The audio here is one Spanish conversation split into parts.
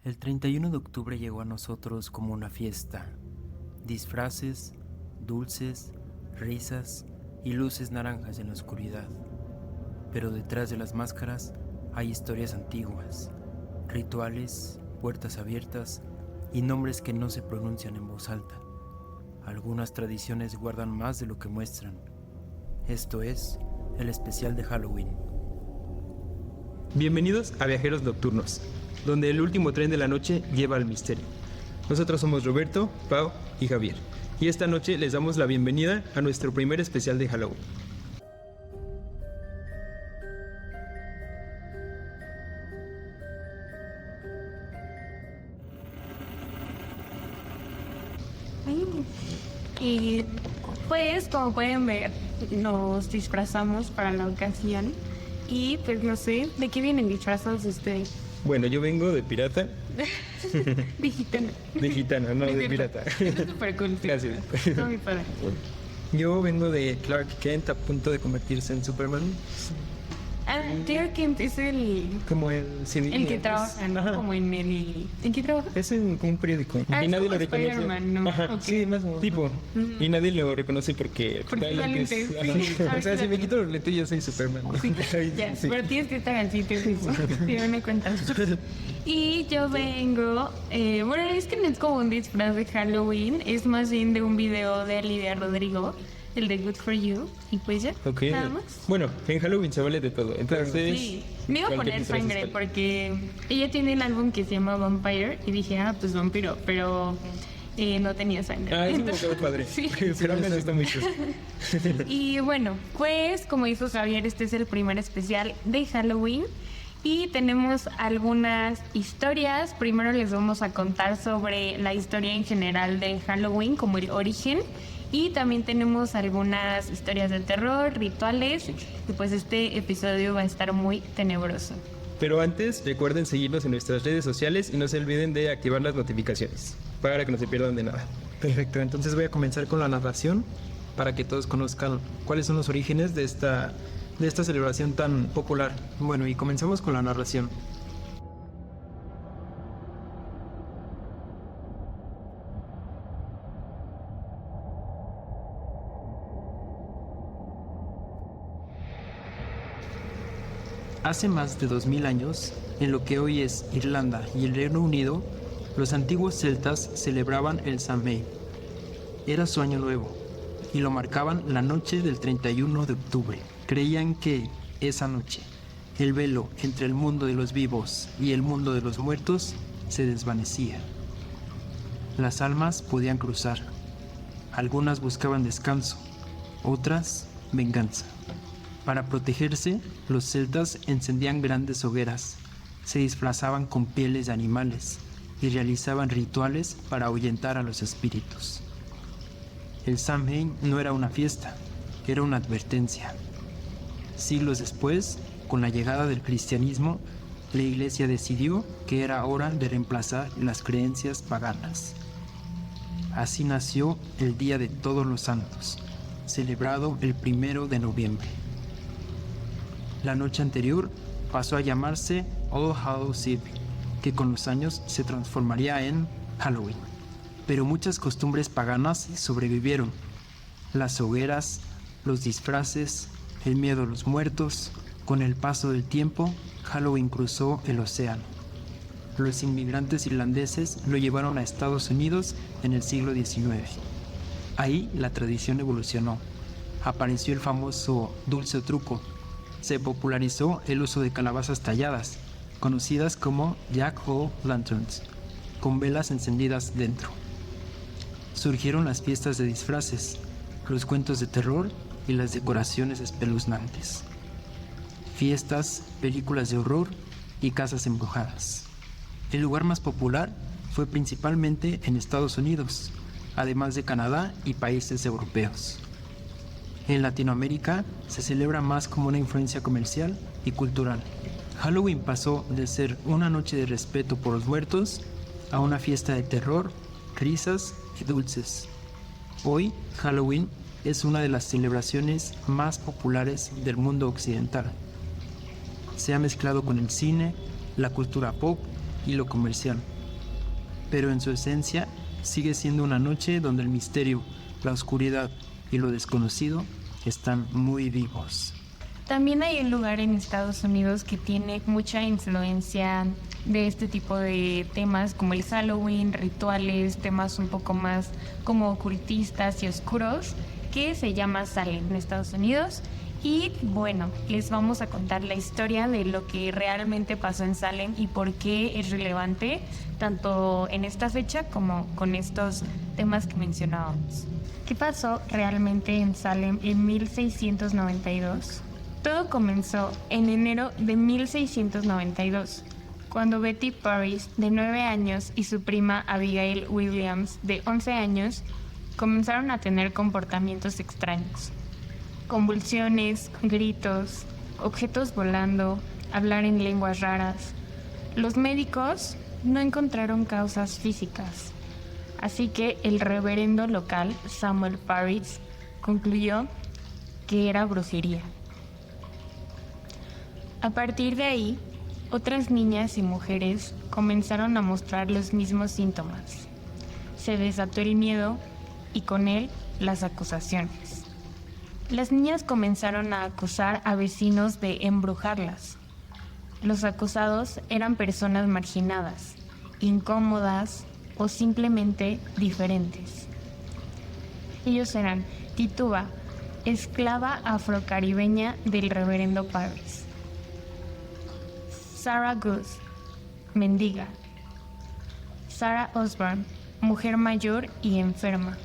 El 31 de octubre llegó a nosotros como una fiesta. Disfraces, dulces, risas y luces naranjas en la oscuridad. Pero detrás de las máscaras hay historias antiguas, rituales, puertas abiertas y nombres que no se pronuncian en voz alta. Algunas tradiciones guardan más de lo que muestran. Esto es el especial de Halloween. Bienvenidos a Viajeros Nocturnos, donde el último tren de la noche lleva al misterio. Nosotros somos Roberto, Pau y Javier, y esta noche les damos la bienvenida a nuestro primer especial de Halloween. Y pues como pueden ver, nos disfrazamos para la ocasión y pues no sé, ¿de qué vienen disfrazados ustedes? Bueno, yo vengo de pirata, De gitana. de gitana, no de pirata. Es súper cool. Gracias. Está muy padre. Yo vengo de Clark Kent a punto de convertirse en Superman, Clark Kent es el como el que trabaja, ¿no? Ajá. Como en el... ¿En qué trabaja? Es en un periódico y Es nadie como lo reconoce. Spider-Man, ¿no? Ajá, Ok. sí, más tipo. Y nadie lo reconoce porque Porque trae trae lentes. lentes. Ajá. O sea, si me quito los lentes yo soy Superman. Ya, Sí. pero tienes que estar así, te me cuentas. Y yo vengo, bueno, es que no es como un disfraz de Halloween, es más bien de un video de Lidia Rodrigo, el de Good For You, y pues ya, Ok. nada más. Bueno, en Halloween se vale de todo. Entonces, Sí, me iba a cualquier poner disfraz sangre es válido. porque ella tiene el álbum que se llama Vampire y dije, pues vampiro, pero no tenía sangre. Ah, eso me Entonces, quedó padre. Sí. Pero me gusta mucho. Y bueno, pues como dijo Javier, este es el primer especial de Halloween y tenemos algunas historias. Primero les vamos a contar sobre la historia en general de Halloween, como el origen. Y también tenemos algunas historias de terror, rituales. Y pues este episodio va a estar muy tenebroso. Pero antes, recuerden seguirnos en nuestras redes sociales y no se olviden de activar las notificaciones para que no se pierdan de nada. Perfecto, entonces voy a comenzar con la narración para que todos conozcan cuáles son los orígenes de esta celebración tan popular. Bueno, y comenzamos con la narración. Hace más de 2000 años, en lo que hoy es Irlanda y el Reino Unido, los antiguos celtas celebraban el Samhain. Era su año nuevo, y lo marcaban la noche del 31 de octubre. Creían que esa noche, el velo entre el mundo de los vivos y el mundo de los muertos se desvanecía. Las almas podían cruzar. Algunas buscaban descanso, otras venganza. Para protegerse, los celtas encendían grandes hogueras, se disfrazaban con pieles de animales y realizaban rituales para ahuyentar a los espíritus. El Samhain no era una fiesta, era una advertencia. Siglos después, con la llegada del cristianismo, la iglesia decidió que era hora de reemplazar las creencias paganas. Así nació el Día de Todos los Santos, celebrado el 1 de noviembre. La noche anterior pasó a llamarse All Hallows Eve, que con los años se transformaría en Halloween. Pero muchas costumbres paganas sobrevivieron. Las hogueras, los disfraces, el miedo a los muertos. Con el paso del tiempo, Halloween cruzó el océano. Los inmigrantes irlandeses lo llevaron a Estados Unidos en el siglo XIX. Ahí la tradición evolucionó. Apareció el famoso dulce o truco. Se popularizó el uso de calabazas talladas, conocidas como Jack-o'-lanterns, con velas encendidas dentro. Surgieron las fiestas de disfraces, los cuentos de terror y las decoraciones espeluznantes. Fiestas, películas de horror y casas embrujadas. El lugar más popular fue principalmente en Estados Unidos, además de Canadá y países europeos. En Latinoamérica se celebra más como una influencia comercial y cultural. Halloween pasó de ser una noche de respeto por los muertos a una fiesta de terror, risas y dulces. Hoy, Halloween es una de las celebraciones más populares del mundo occidental. Se ha mezclado con el cine, la cultura pop y lo comercial. Pero en su esencia sigue siendo una noche donde el misterio, la oscuridad y lo desconocido están muy vivos. También hay un lugar en Estados Unidos que tiene mucha influencia de este tipo de temas como el Halloween, rituales, temas un poco más como ocultistas y oscuros, que se llama Salem en Estados Unidos. Y bueno, les vamos a contar la historia de lo que realmente pasó en Salem y por qué es relevante tanto en esta fecha como con estos temas que mencionábamos. ¿Qué pasó realmente en Salem en 1692? Todo comenzó en enero de 1692, cuando Betty Parris, de 9 años, y su prima Abigail Williams, de 11 años, comenzaron a tener comportamientos extraños. Convulsiones, gritos, objetos volando, hablar en lenguas raras. Los médicos no encontraron causas físicas, así que el reverendo local, Samuel Parris, concluyó que era brujería. A partir de ahí, otras niñas y mujeres comenzaron a mostrar los mismos síntomas. Se desató el miedo y con él las acusaciones. Las niñas comenzaron a acusar a vecinos de embrujarlas. Los acusados eran personas marginadas, incómodas o simplemente diferentes. Ellos eran Tituba, esclava afrocaribeña del reverendo Parris; Sarah Goose, mendiga; Sarah Osborne, mujer mayor y enferma.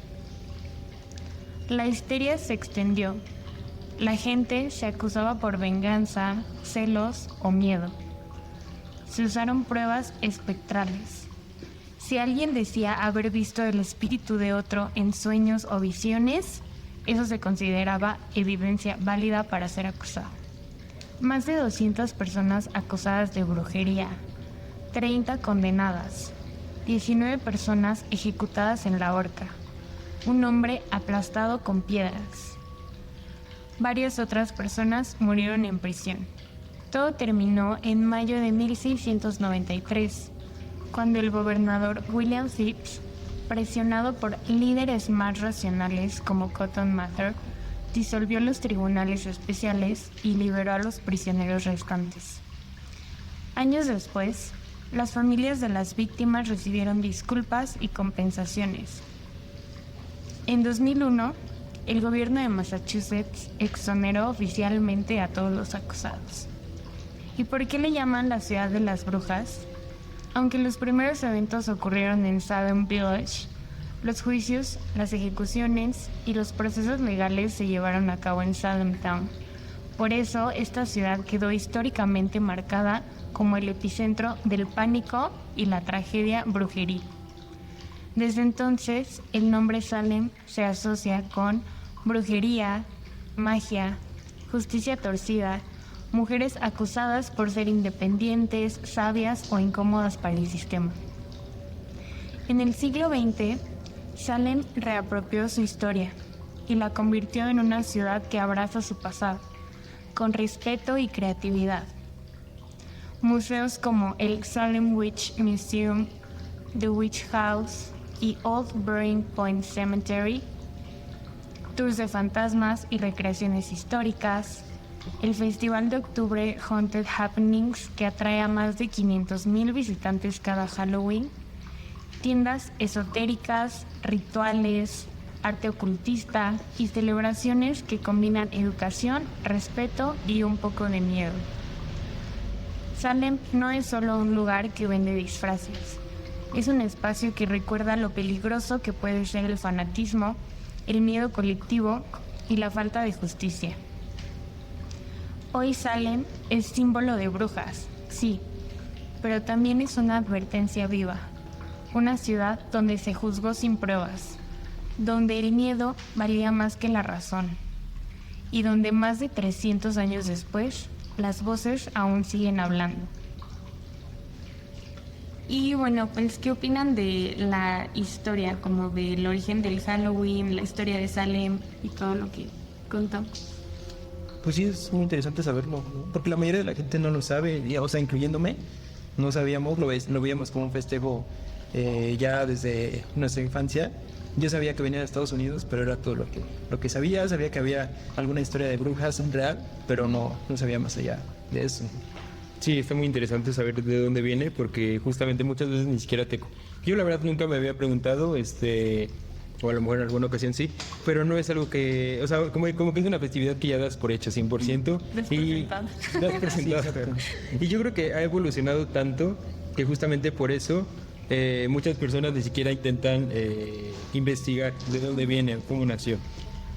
La histeria se extendió. La gente se acusaba por venganza, celos o miedo. Se usaron pruebas espectrales. Si alguien decía haber visto el espíritu de otro en sueños o visiones, eso se consideraba evidencia válida para ser acusado. Más de 200 personas acusadas de brujería, 30 condenadas, 19 personas ejecutadas en la horca, un hombre aplastado con piedras. Varias otras personas murieron en prisión. Todo terminó en mayo de 1693, cuando el gobernador William Phips, presionado por líderes más racionales como Cotton Mather, disolvió los tribunales especiales y liberó a los prisioneros restantes. Años después, las familias de las víctimas recibieron disculpas y compensaciones. En 2001, el gobierno de Massachusetts exoneró oficialmente a todos los acusados. ¿Y por qué le llaman la ciudad de las brujas? Aunque los primeros eventos ocurrieron en Salem Village, los juicios, las ejecuciones y los procesos legales se llevaron a cabo en Salem Town. Por eso, esta ciudad quedó históricamente marcada como el epicentro del pánico y la tragedia brujeril. Desde entonces, el nombre Salem se asocia con brujería, magia, justicia torcida, mujeres acusadas por ser independientes, sabias o incómodas para el sistema. En el siglo XX, Salem reapropió su historia y la convirtió en una ciudad que abraza su pasado, con respeto y creatividad. Museos como el Salem Witch Museum, The Witch House y Old Burying Point Cemetery, tours de fantasmas y recreaciones históricas, el Festival de Octubre Haunted Happenings, que atrae a más de 500,000 visitantes cada Halloween, tiendas esotéricas, rituales, arte ocultista y celebraciones que combinan educación, respeto y un poco de miedo. Salem no es solo un lugar que vende disfraces, es un espacio que recuerda lo peligroso que puede ser el fanatismo, el miedo colectivo y la falta de justicia. Hoy Salem es símbolo de brujas, sí, pero también es una advertencia viva, una ciudad donde se juzgó sin pruebas, donde el miedo valía más que la razón y donde más de 300 años después las voces aún siguen hablando. Y bueno, pues, ¿qué opinan de la historia, como del origen del Halloween, la historia de Salem y todo lo que contamos? Pues sí, es muy interesante saberlo, ¿no? Porque la mayoría de la gente no lo sabe, o sea, incluyéndome. no sabíamos, lo veíamos como un festejo ya desde nuestra infancia. Yo sabía que venía de Estados Unidos, pero era todo lo que sabía que había alguna historia de brujas real, pero no sabía más allá de eso. Sí, está muy interesante saber de dónde viene, porque justamente muchas veces ni siquiera yo la verdad nunca me había preguntado, o a lo mejor en alguna ocasión sí, pero no es algo que, o sea, como que es una festividad que ya das por hecha 100%. Y das por sentado. Y yo creo que ha evolucionado tanto que justamente por eso muchas personas ni siquiera intentan investigar de dónde viene, cómo nació.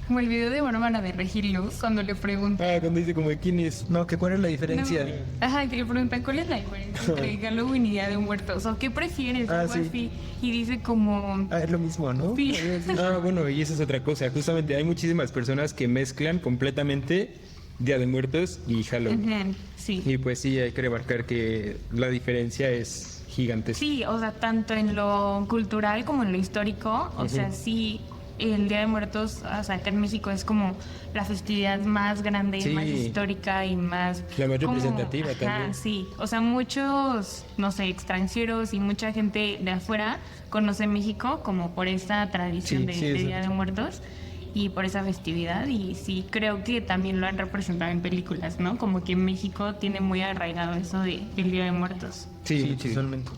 Como el video de Bárbara de Regil Luz, cuando le preguntan. Cuando dice como de quién es. No, que cuál es la diferencia. No. Ajá, que le preguntan cuál es la diferencia entre Halloween y Día de Muertos. O qué prefieres, algo sí. así. Y dice como. Es lo mismo, ¿no? Sí. Bueno, y eso es otra cosa. Justamente hay muchísimas personas que mezclan completamente Día de Muertos y Halloween. Ajá, sí. Y pues sí, hay que remarcar que la diferencia es gigantesca. Sí, o sea, tanto en lo cultural como en lo histórico. O sea, sí, el Día de Muertos, o sea, acá en México es como la festividad más grande, Sí. más histórica y más... La más como- representativa también. Sí, o sea, muchos, no sé, extranjeros y mucha gente de afuera conoce México como por esta tradición Sí, de sí, Día exacto. de Muertos y por esa festividad. Y sí, creo que también lo han representado en películas, ¿no? Como que México tiene muy arraigado eso del Día de Muertos. Sí, totalmente.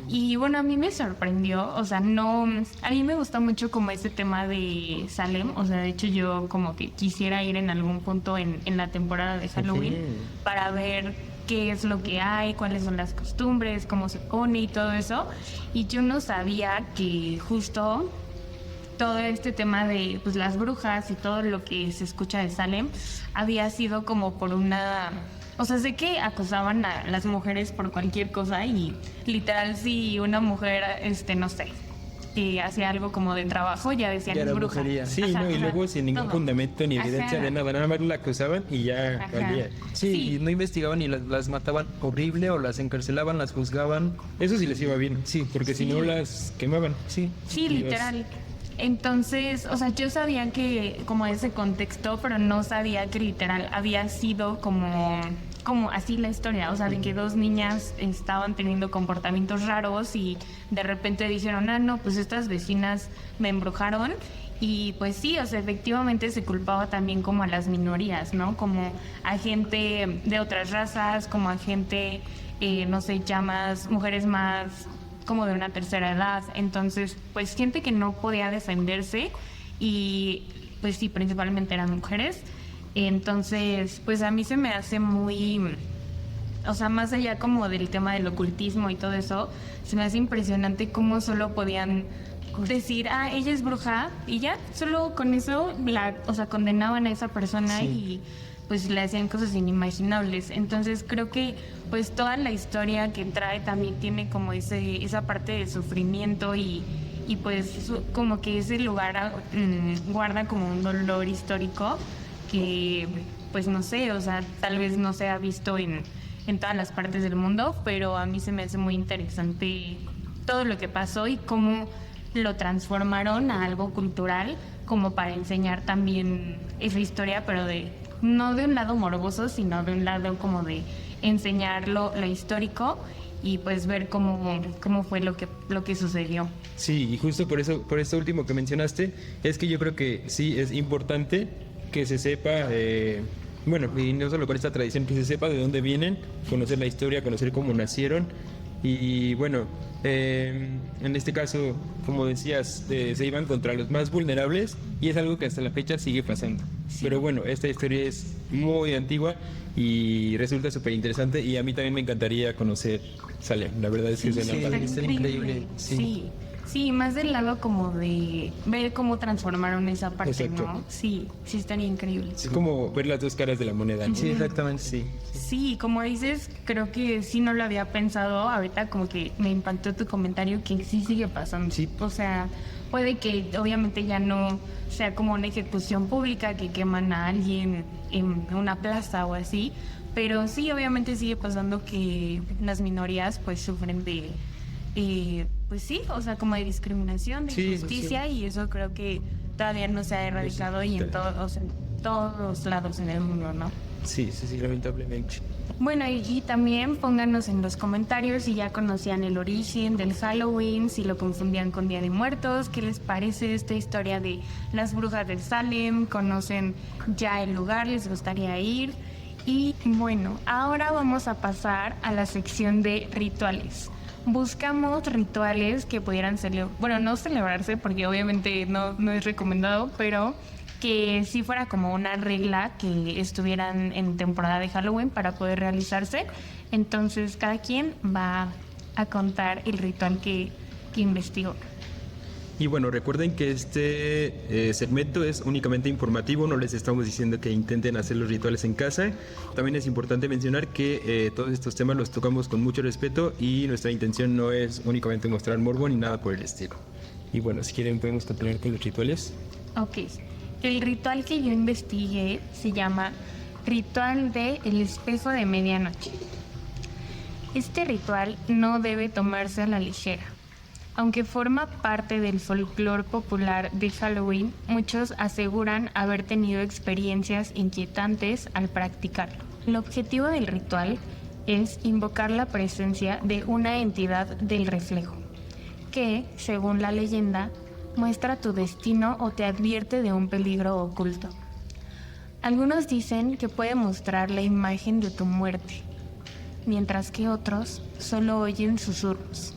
Y bueno, a mí me sorprendió, o sea, no, a mí me gusta mucho como ese tema de Salem, o sea, de hecho yo como que quisiera ir en algún punto en la temporada de Halloween para ver qué es lo que hay, cuáles son las costumbres, cómo se pone y todo eso. Y yo no sabía que justo todo este tema de pues las brujas y todo lo que se escucha de Salem había sido como por una... O sea, sé que acosaban a las mujeres por cualquier cosa y literal si una mujer, no sé, que hacía algo como de trabajo, ya decían Ya era es bruja. brujería. Sí, Ajá, no, y ajá, luego sin ningún todo. fundamento ni Ajá. evidencia de nada más la acusaban y ya Ajá. valía. Sí, Sí. y no investigaban y las mataban horrible o las encarcelaban, las juzgaban. Eso sí les iba bien, sí, porque si Sí. no las quemaban. Sí. Sí, Dios. literal. Entonces, o sea, yo sabía que como ese contexto, pero no sabía que literal había sido como así la historia, o sea, de que dos niñas estaban teniendo comportamientos raros y de repente dijeron, no, pues estas vecinas me embrujaron. Y pues sí, o sea, efectivamente se culpaba también como a las minorías, ¿no? Como a gente de otras razas, como a gente, no sé, mujeres más como de una tercera edad. Entonces, pues gente que no podía defenderse y pues sí, principalmente eran mujeres. Entonces, pues a mí se me hace muy, o sea, más allá como del tema del ocultismo y todo eso, se me hace impresionante cómo solo podían decir, ella es bruja y ya, solo con eso, o sea, condenaban a esa persona y pues le hacían cosas inimaginables. Entonces creo que pues toda la historia que trae también tiene como esa parte de sufrimiento y pues como que ese lugar guarda como un dolor histórico que pues no sé, o sea, tal vez no se ha visto en todas las partes del mundo, pero a mí se me hace muy interesante todo lo que pasó y cómo lo transformaron a algo cultural como para enseñar también esa historia, pero no de un lado morboso, sino de un lado como de enseñar lo histórico y pues ver cómo fue lo que sucedió. Sí, y justo por esto último que mencionaste, es que yo creo que sí es importante que se sepa, bueno, y no solo con esta tradición, que se sepa de dónde vienen, conocer la historia, conocer cómo nacieron. Y bueno, en este caso, como decías, se iban contra los más vulnerables y es algo que hasta la fecha sigue pasando. Pero bueno, esta historia es muy antigua y resulta súper interesante y a mí también me encantaría conocer Salem. La verdad es que suena sí, padre. está increíble. Sí, más del lado como de ver cómo transformaron esa parte, Exacto. ¿no? Sí, estaría increíble. Es como ver las dos caras de la moneda, ¿no? Sí, exactamente, sí. Sí, como dices, creo que sí no lo había pensado. Ahorita como que me impactó tu comentario que sí sigue pasando. Sí. O sea, puede que obviamente ya no sea como una ejecución pública que queman a alguien en una plaza o así, pero sí, obviamente sigue pasando que las minorías pues sufren de... pues sí, o sea, como de discriminación, de Sí, injusticia, y eso creo que todavía no se ha erradicado y en todos lados en el mundo, ¿no? Sí, lamentablemente. Bueno, y también pónganos en los comentarios si ya conocían el origen del Halloween, si lo confundían con Día de Muertos, qué les parece esta historia de las brujas de Salem, conocen ya el lugar, les gustaría ir. Y bueno, ahora vamos a pasar a la sección de rituales. Buscamos rituales que pudieran no celebrarse porque obviamente no es recomendado, pero que sí fuera como una regla que estuvieran en temporada de Halloween para poder realizarse. Entonces cada quien va a contar el ritual que investigó. Y bueno, recuerden que este segmento es únicamente informativo, no les estamos diciendo que intenten hacer los rituales en casa. También es importante mencionar que todos estos temas los tocamos con mucho respeto y nuestra intención no es únicamente mostrar morbo ni nada por el estilo. Y bueno, si quieren podemos continuar con los rituales. Ok, el ritual que yo investigué se llama Ritual de el Espejo de Medianoche. Este ritual no debe tomarse a la ligera. Aunque forma parte del folclore popular de Halloween, muchos aseguran haber tenido experiencias inquietantes al practicarlo. El objetivo del ritual es invocar la presencia de una entidad del reflejo, que, según la leyenda, muestra tu destino o te advierte de un peligro oculto. Algunos dicen que puede mostrar la imagen de tu muerte, mientras que otros solo oyen susurros,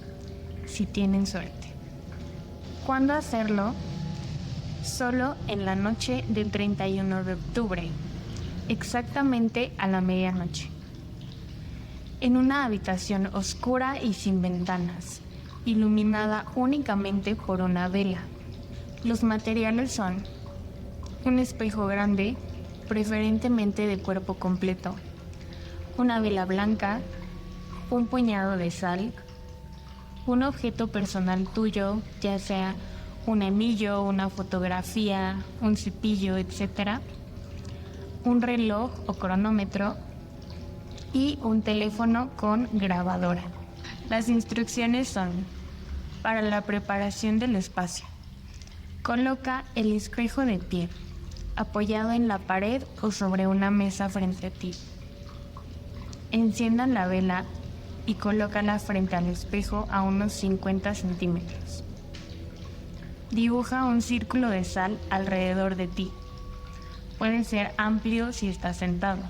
si tienen suerte. ¿Cuándo hacerlo? Solo en la noche del 31 de octubre, exactamente a la medianoche. En una habitación oscura y sin ventanas, iluminada únicamente por una vela. Los materiales son un espejo grande, preferentemente de cuerpo completo, una vela blanca, un puñado de sal, un objeto personal tuyo, ya sea un anillo, una fotografía, un cepillo, etc., un reloj o cronómetro y un teléfono con grabadora. Las instrucciones son: para la preparación del espacio, coloca el espejo de pie, apoyado en la pared o sobre una mesa frente a ti. Enciendan la vela y colócala frente al espejo a unos 50 centímetros. Dibuja un círculo de sal alrededor de ti. Puede ser amplio si estás sentado.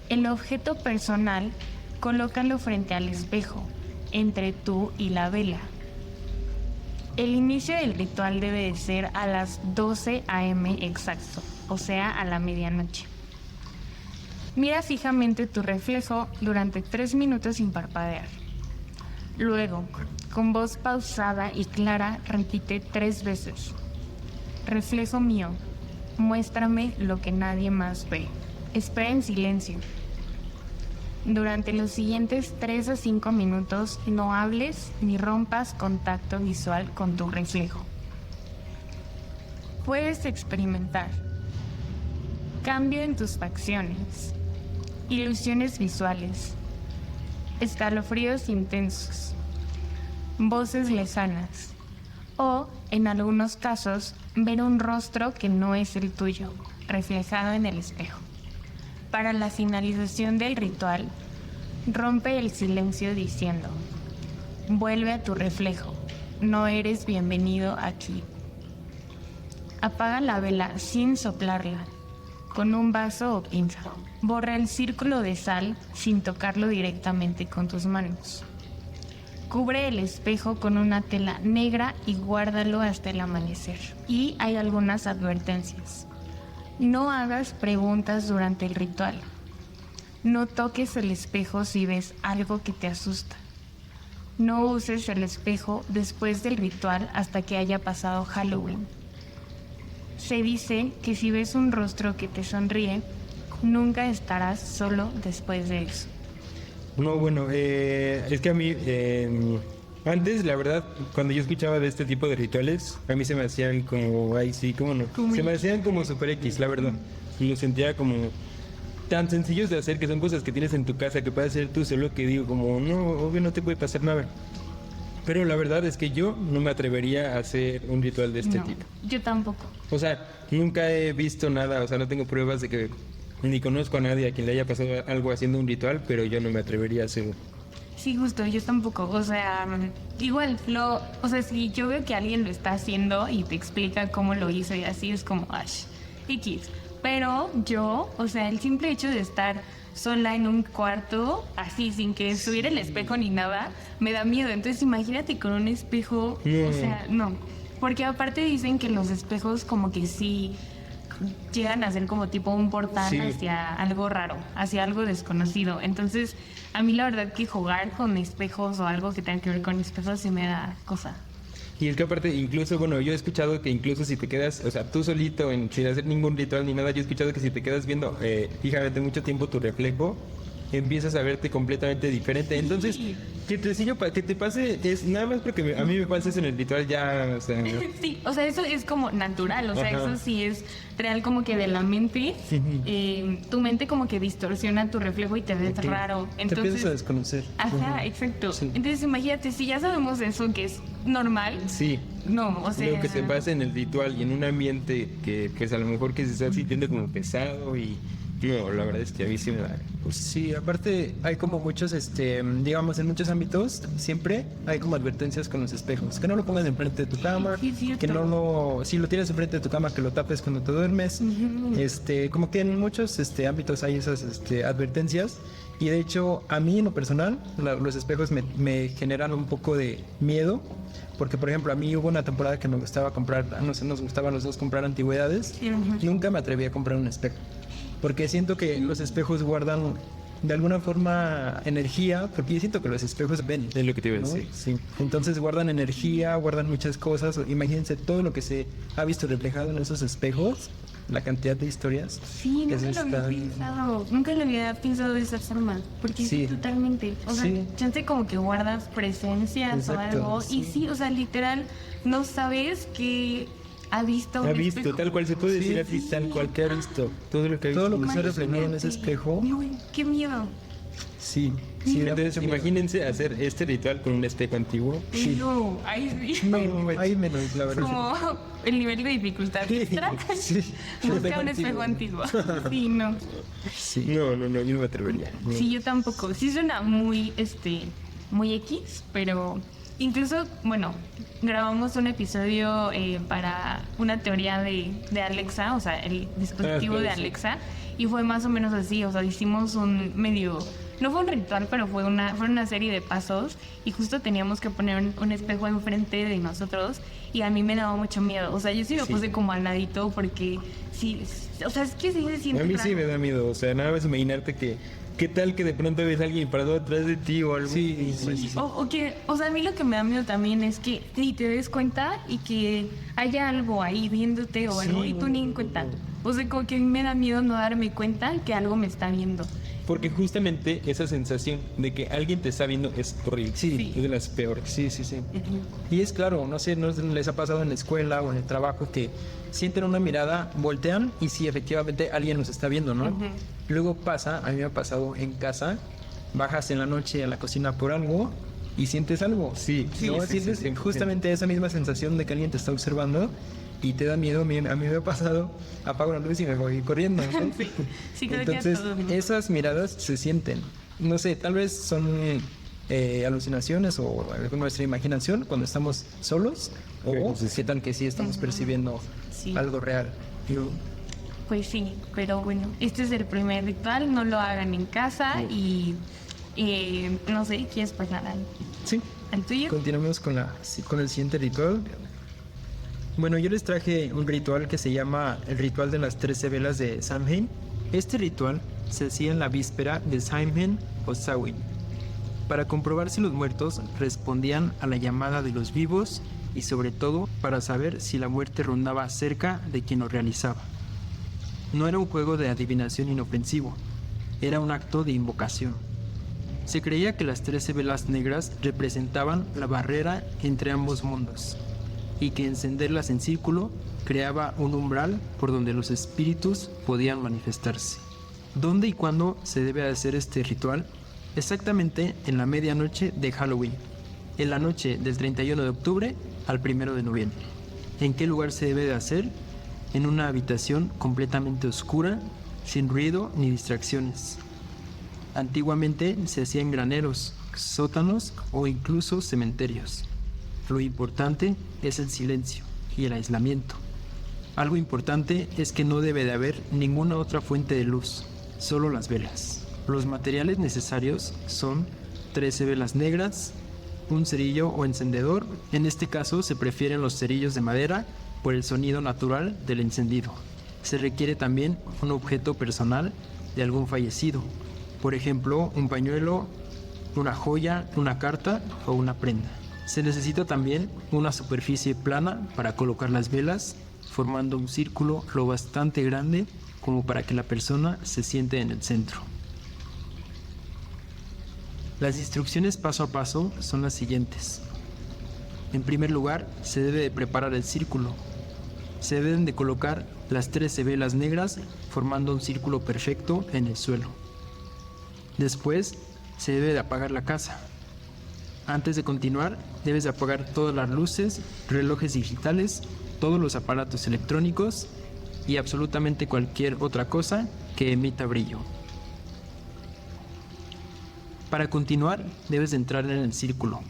El objeto personal, colócalo frente al espejo, entre tú y la vela. El inicio del ritual debe de ser a las 12 a.m. exacto, o sea, a la medianoche. Mira fijamente tu reflejo durante 3 minutos sin parpadear. Luego, con voz pausada y clara, repite 3 veces: reflejo mío, muéstrame lo que nadie más ve. Espera en silencio. Durante los siguientes 3 a 5 minutos no hables ni rompas contacto visual con tu reflejo. Puedes experimentar cambio en tus facciones, ilusiones visuales, escalofríos intensos, voces lejanas o, en algunos casos, ver un rostro que no es el tuyo, reflejado en el espejo. Para la finalización del ritual, rompe el silencio diciendo: vuelve a tu reflejo, no eres bienvenido aquí. Apaga la vela sin soplarla, con un vaso o pinza. Borra el círculo de sal sin tocarlo directamente con tus manos. Cubre el espejo con una tela negra y guárdalo hasta el amanecer. Y hay algunas advertencias. No hagas preguntas durante el ritual. No toques el espejo si ves algo que te asusta. No uses el espejo después del ritual hasta que haya pasado Halloween. Se dice que si ves un rostro que te sonríe, nunca estarás solo después de eso. No, bueno, es que a mí, antes, la verdad, cuando yo escuchaba de este tipo de rituales, a mí se me hacían como, ay, sí, cómo no, se me hacían como super X, la verdad. Y lo sentía como tan sencillos de hacer, que son cosas que tienes en tu casa, que puedes hacer tú solo, que digo como, no, obvio no te puede pasar nada. Pero la verdad es que yo no me atrevería a hacer un ritual de este tipo. Yo tampoco. O sea, nunca he visto nada, o sea, no tengo pruebas de que ni conozco a nadie a quien le haya pasado algo haciendo un ritual, pero yo no me atrevería a hacerlo. Sí, justo, yo tampoco, o sea, igual, o sea, si yo veo que alguien lo está haciendo y te explica cómo lo hizo y así, es como, X. Pero yo, o sea, el simple hecho de estar sola en un cuarto, así, sin que estuviera el espejo ni nada, me da miedo. Entonces, imagínate con un espejo, o sea, no. Porque aparte dicen que los espejos como que sí llegan a ser como tipo un portal Sí. hacia algo raro, hacia algo desconocido. Entonces, a mí la verdad que jugar con espejos o algo que tenga que ver con espejos sí me da cosa. Y es que aparte, incluso, bueno, yo he escuchado que incluso si te quedas, o sea, tú solito, sin hacer ningún ritual ni nada, yo he escuchado que si te quedas viendo fijamente mucho tiempo tu reflejo, empiezas a verte completamente diferente. Entonces, que te pase, es nada más porque a mí me pasa eso en el ritual ya, o sea... Sí, o sea, eso es como natural, o sea, Ajá. eso sí es real como que de la mente. Tu mente como que distorsiona tu reflejo y te ves raro. Te empiezas a Entonces, desconocer. ajá, exacto. Sí. Entonces, imagínate, si ya sabemos eso que es normal, Sí. no, o sea... Lo que te pasa en el ritual y en un ambiente que pues a lo mejor que se está sintiendo como pesado y... No, la verdad es que a mí sí me da... Pues, Sí, aparte hay como muchos, digamos, en muchos ámbitos, siempre hay como advertencias con los espejos. Que no lo pongas enfrente de tu cama, Sí, es cierto. que no lo, si lo tienes enfrente de tu cama, que lo tapes cuando te duermes. Como que en muchos ámbitos hay esas advertencias. Y de hecho, a mí en lo personal, los espejos me generan un poco de miedo. Porque, por ejemplo, a mí hubo una temporada que me gustaba comprar, no sé, nos gustaban los dos comprar antigüedades. Nunca me atreví a comprar un espejo. Porque siento que los espejos guardan de alguna forma energía, porque yo siento que los espejos ven. es lo que te iba a ¿no? decir. Sí. Entonces guardan energía, guardan muchas cosas. Imagínense todo lo que se ha visto reflejado en esos espejos, la cantidad de historias. Sí, nunca Eso lo había está- pensado, nunca lo había pensado de esa forma, porque Sí. sí, totalmente, o sea, Sí. chance como que guardas presencias Exacto, o algo, y sí. sí, o sea, literal, no sabes que ha visto Ha un visto, espejo. tal cual se puede decir Sí, así, tal cual que ha visto. Todo lo que ha visto. Todo lo que se ha reflejado en ese Imagínate. espejo. No, qué miedo. Sí, sí. Entonces, imagínense hacer este ritual con un espejo antiguo. No, ahí sí. No, hay menos, la verdad. Como el nivel de dificultad extra. Sí. Busca un espejo antiguo. Sí, no. Sí. No, yo no me atrevería. No. Sí, yo tampoco. Sí suena muy, muy X, pero incluso, bueno, grabamos un episodio para una teoría de Alexa, o sea, el dispositivo Ah, de claro, sí. Alexa, y fue más o menos así, o sea, hicimos un medio, no fue un ritual, pero fue una serie de pasos, y justo teníamos que poner un espejo enfrente de nosotros, y a mí me daba mucho miedo, o sea, yo sí me puse como al ladito, porque sí, o sea, es que sí se siente A mí sí raro. me da miedo, o sea, nada más imaginarte que... ¿Qué tal que de pronto ves a alguien parado atrás de ti o algo? Sí, sí. O sea, a mí lo que me da miedo también es que ni te des cuenta y que haya algo ahí viéndote o algo y tú ni en cuenta. O sea, como que a mí me da miedo no darme cuenta que algo me está viendo. Porque justamente esa sensación de que alguien te está viendo es horrible. Sí. Es de las peores. Sí, sí, sí. Y es claro, no sé, ¿no les ha pasado en la escuela o en el trabajo que sienten una mirada, voltean y sí, efectivamente alguien nos está viendo, ¿no? Luego pasa, a mí me ha pasado en casa, bajas en la noche a la cocina por algo y sientes algo. Sí, ¿no? sí, Sientes sí, sí. justamente esa misma sensación de que alguien te está observando y te da miedo. A mí me ha pasado, apago la luz y me voy corriendo, ¿no? Sí, creo que a Entonces, todos, ¿no? esas miradas se sienten. No sé, tal vez son alucinaciones o nuestra imaginación cuando estamos solos, o qué tal que sí estamos percibiendo Sí. algo real. Yo- Pues sí, pero bueno, este es el primer ritual, no lo hagan en casa y no sé, ¿quieres pasar Sí, al tuyo? continuamos con el siguiente ritual. Bueno, yo les traje un ritual que se llama el ritual de las 13 velas de Samhain. Este ritual se hacía en la víspera de Samhain o Samhain, para comprobar si los muertos respondían a la llamada de los vivos y sobre todo para saber si la muerte rondaba cerca de quien lo realizaba. No era un juego de adivinación inofensivo, era un acto de invocación. Se creía que las 13 velas negras representaban la barrera entre ambos mundos y que encenderlas en círculo creaba un umbral por donde los espíritus podían manifestarse. ¿Dónde y cuándo se debe hacer este ritual? Exactamente en la medianoche de Halloween, en la noche del 31 de octubre al 1 de noviembre. ¿En qué lugar se debe de hacer? En una habitación completamente oscura, sin ruido ni distracciones. Antiguamente se hacía en graneros, sótanos o incluso cementerios. Lo importante es el silencio y el aislamiento. Algo importante es que no debe de haber ninguna otra fuente de luz, solo las velas. Los materiales necesarios son 13 velas negras, un cerillo o encendedor. En este caso se prefieren los cerillos de madera por el sonido natural del encendido. Se requiere también un objeto personal de algún fallecido, por ejemplo, un pañuelo, una joya, una carta o una prenda. Se necesita también una superficie plana para colocar las velas, formando un círculo lo bastante grande como para que la persona se siente en el centro. Las instrucciones paso a paso son las siguientes. En primer lugar, se debe de preparar el círculo. Se deben de colocar las 13 velas negras formando un círculo perfecto en el suelo. Después, se debe de apagar la casa. Antes de continuar, debes de apagar todas las luces, relojes digitales, todos los aparatos electrónicos y absolutamente cualquier otra cosa que emita brillo. Para continuar, debes de entrar en el círculo.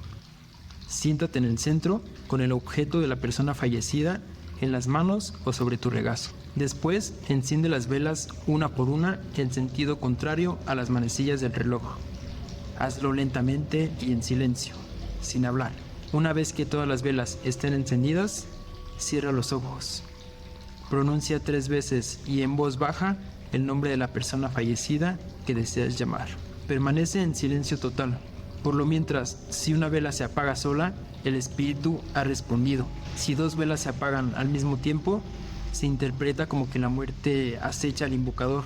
Siéntate en el centro con el objeto de la persona fallecida en las manos o sobre tu regazo. Después, enciende las velas una por una en sentido contrario a las manecillas del reloj. Hazlo lentamente y en silencio, sin hablar. Una vez que todas las velas estén encendidas, cierra los ojos. Pronuncia 3 veces y en voz baja el nombre de la persona fallecida que deseas llamar. Permanece en silencio total. Por lo mientras, si una vela se apaga sola, el espíritu ha respondido. Si 2 velas se apagan al mismo tiempo, se interpreta como que la muerte acecha al invocador.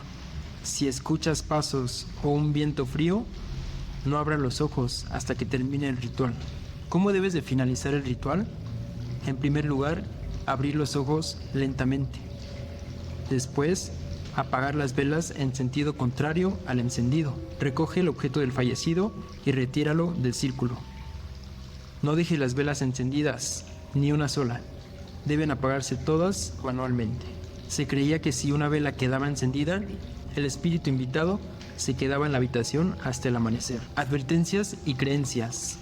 Si escuchas pasos o un viento frío, no abras los ojos hasta que termine el ritual. ¿Cómo debes de finalizar el ritual? En primer lugar, abrir los ojos lentamente. Después, apagar las velas en sentido contrario al encendido. Recoge el objeto del fallecido y retíralo del círculo. No dejes las velas encendidas, ni una sola. Deben apagarse todas manualmente. Se creía que si una vela quedaba encendida, el espíritu invitado se quedaba en la habitación hasta el amanecer. Advertencias y creencias.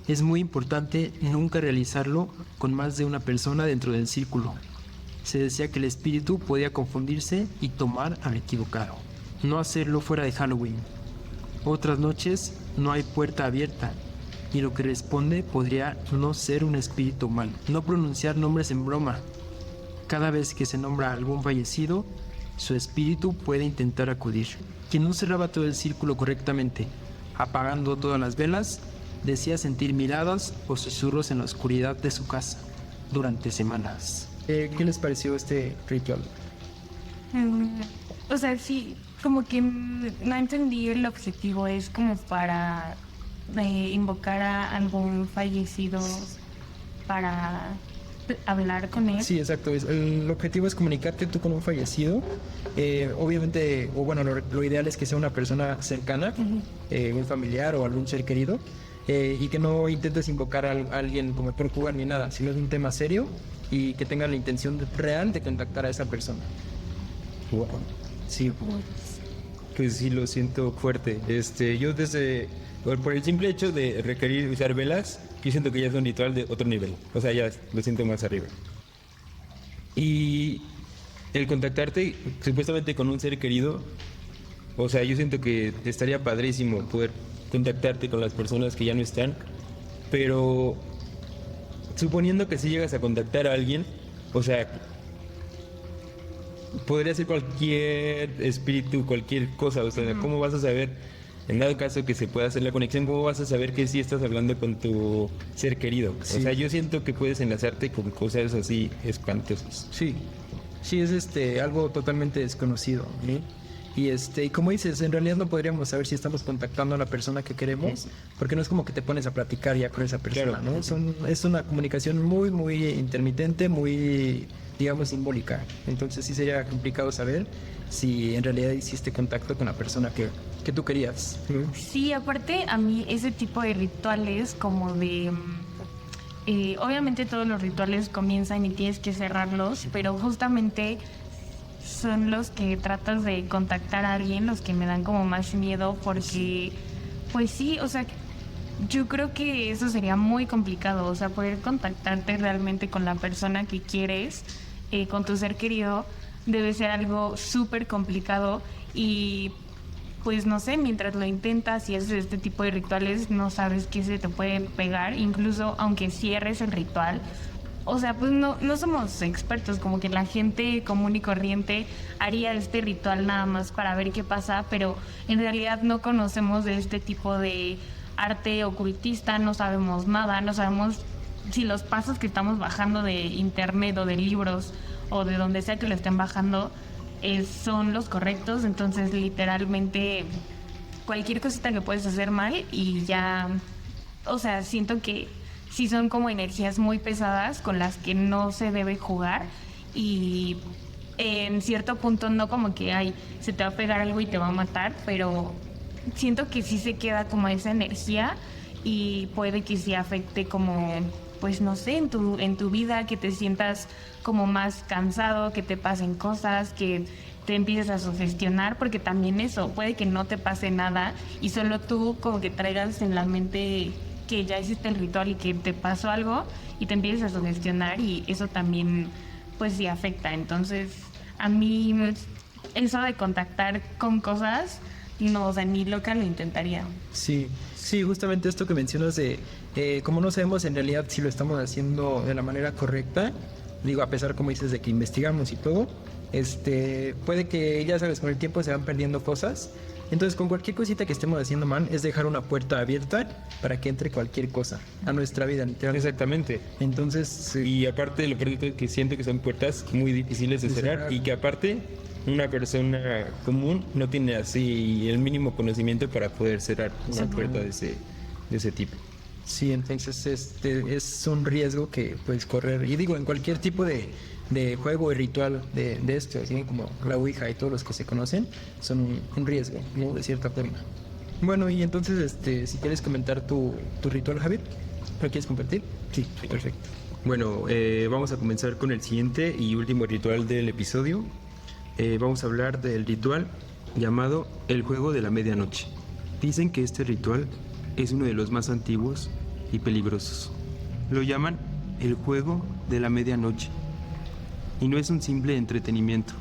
Es muy importante nunca realizarlo con más de una persona dentro del círculo. Se decía que el espíritu podía confundirse y tomar al equivocado. No hacerlo fuera de Halloween. Otras noches no hay puerta abierta y lo que responde podría no ser un espíritu malo. No pronunciar nombres en broma. Cada vez que se nombra a algún fallecido, su espíritu puede intentar acudir. Quien no cerraba todo el círculo correctamente, apagando todas las velas, decía sentir miradas o susurros en la oscuridad de su casa durante semanas. ¿Qué les pareció este ritual? O sea, sí, como que no entendí el objetivo. Es como para invocar a algún fallecido para hablar con él. Sí, exacto. El objetivo es comunicarte tú con un fallecido. Obviamente, o bueno, lo ideal es que sea una persona cercana, un familiar o algún ser querido, y que no intentes invocar a alguien como por jugar ni nada, sino es un tema serio y que tenga la intención real de contactar a esa persona. Wow. Sí, pues sí lo siento fuerte. Yo por el simple hecho de requerir usar velas, yo siento que ya es un ritual de otro nivel. O sea, ya lo siento más arriba. Y el contactarte supuestamente con un ser querido, o sea, yo siento que estaría padrísimo poder contactarte con las personas que ya no están, pero suponiendo que si llegas a contactar a alguien, o sea, podría ser cualquier espíritu, cualquier cosa, o sea, ¿cómo vas a saber, en dado caso que se pueda hacer la conexión, cómo vas a saber que sí estás hablando con tu ser querido? Sí. O sea, yo siento que puedes enlazarte con cosas así espantosas. Sí, es algo totalmente desconocido, ¿sí? Y como dices, en realidad no podríamos saber si estamos contactando a la persona que queremos, porque no es como que te pones a platicar ya con esa persona, claro, ¿no? Es una comunicación muy, muy intermitente, muy, digamos, simbólica. Entonces sí sería complicado saber si en realidad hiciste contacto con la persona que tú querías. Sí, aparte a mí ese tipo de rituales como de... obviamente todos los rituales comienzan y tienes que cerrarlos, pero justamente son los que tratas de contactar a alguien, los que me dan como más miedo porque, pues sí, o sea, yo creo que eso sería muy complicado, o sea, poder contactarte realmente con la persona que quieres, con tu ser querido, debe ser algo súper complicado y pues no sé, mientras lo intentas y haces este tipo de rituales, no sabes qué se te puede pegar, incluso aunque cierres el ritual. O sea, pues no somos expertos, como que la gente común y corriente haría este ritual nada más para ver qué pasa, pero en realidad no conocemos de este tipo de arte ocultista, no sabemos nada, no sabemos si los pasos que estamos bajando de internet o de libros o de donde sea que lo estén bajando son los correctos. Entonces literalmente cualquier cosita que puedes hacer mal y ya, o sea, siento que sí son como energías muy pesadas con las que no se debe jugar y en cierto punto no como que ay, se te va a pegar algo y te va a matar, pero siento que sí se queda como esa energía y puede que sí afecte como, pues no sé, en tu vida, que te sientas como más cansado, que te pasen cosas, que te empieces a sugestionar, porque también eso, puede que no te pase nada y solo tú como que traigas en la mente que ya hiciste el ritual y que te pasó algo y te empieces a sugestionar y eso también pues sí afecta. Entonces a mí eso de contactar con cosas, no, o sea, ni loca lo intentaría. Sí, sí, justamente esto que mencionas de como no sabemos en realidad si lo estamos haciendo de la manera correcta, digo, a pesar, como dices, de que investigamos y todo, puede que, ya sabes, con el tiempo se van perdiendo cosas. Entonces, con cualquier cosita que estemos haciendo mal, es dejar una puerta abierta para que entre cualquier cosa a nuestra vida, literalmente. Exactamente. Entonces, sí. Y aparte, lo peor de todo es que siento que son puertas muy difíciles de cerrar y que aparte una persona común no tiene así el mínimo conocimiento para poder cerrar una puerta de ese tipo. Sí, entonces es un riesgo que puedes correr. Y digo, en cualquier tipo de juego y ritual de esto, así como la Ouija y todos los que se conocen, son un riesgo, ¿no? De cierta forma. Bueno, y entonces, si quieres comentar tu ritual, Javier, ¿lo quieres compartir? Sí, perfecto. Bueno, vamos a comenzar con el siguiente y último ritual del episodio. Vamos a hablar del ritual llamado el juego de la medianoche. Dicen que este ritual es uno de los más antiguos y peligrosos. Lo llaman el juego de la medianoche. Y no es un simple entretenimiento,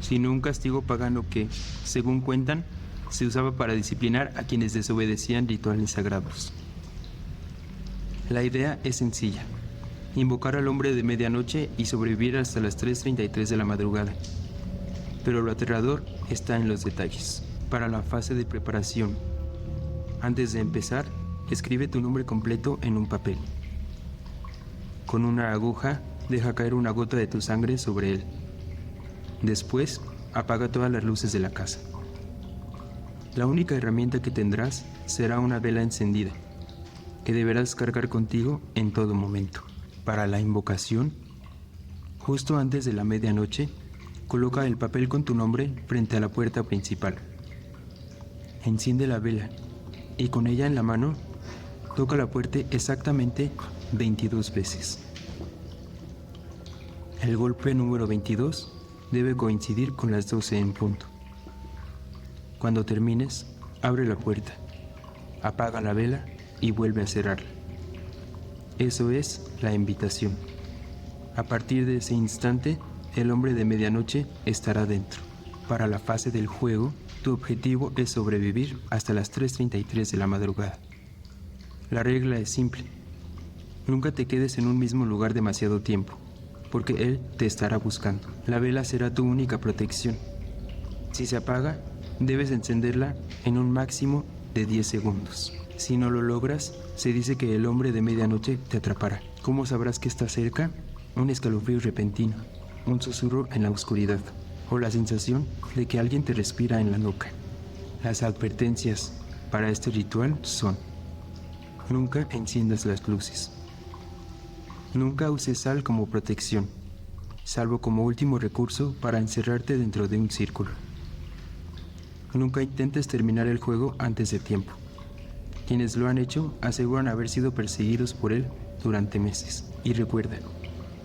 sino un castigo pagano que, según cuentan, se usaba para disciplinar a quienes desobedecían rituales sagrados. La idea es sencilla: invocar al hombre de medianoche y sobrevivir hasta las 3:33 de la madrugada. Pero lo aterrador está en los detalles. Para la fase de preparación, antes de empezar, escribe tu nombre completo en un papel. Con una aguja, deja caer una gota de tu sangre sobre él. Después, apaga todas las luces de la casa. La única herramienta que tendrás será una vela encendida, que deberás cargar contigo en todo momento. Para la invocación, justo antes de la medianoche, coloca el papel con tu nombre frente a la puerta principal. Enciende la vela y con ella en la mano, toca la puerta exactamente 22 veces. El golpe número 22 debe coincidir con las 12 en punto. Cuando termines, abre la puerta, apaga la vela y vuelve a cerrarla. Eso es la invitación. A partir de ese instante, el hombre de medianoche estará dentro. Para la fase del juego, tu objetivo es sobrevivir hasta las 3:33 de la madrugada. La regla es simple: nunca te quedes en un mismo lugar demasiado tiempo, porque él te estará buscando. La vela será tu única protección. Si se apaga, debes encenderla en un máximo de 10 segundos. Si no lo logras, se dice que el hombre de medianoche te atrapará. ¿Cómo sabrás que está cerca? Un escalofrío repentino, un susurro en la oscuridad, o la sensación de que alguien te respira en la nuca. Las advertencias para este ritual son: nunca enciendas las luces. Nunca uses sal como protección, salvo como último recurso para encerrarte dentro de un círculo. Nunca intentes terminar el juego antes de tiempo. Quienes lo han hecho aseguran haber sido perseguidos por él durante meses. Y recuerda,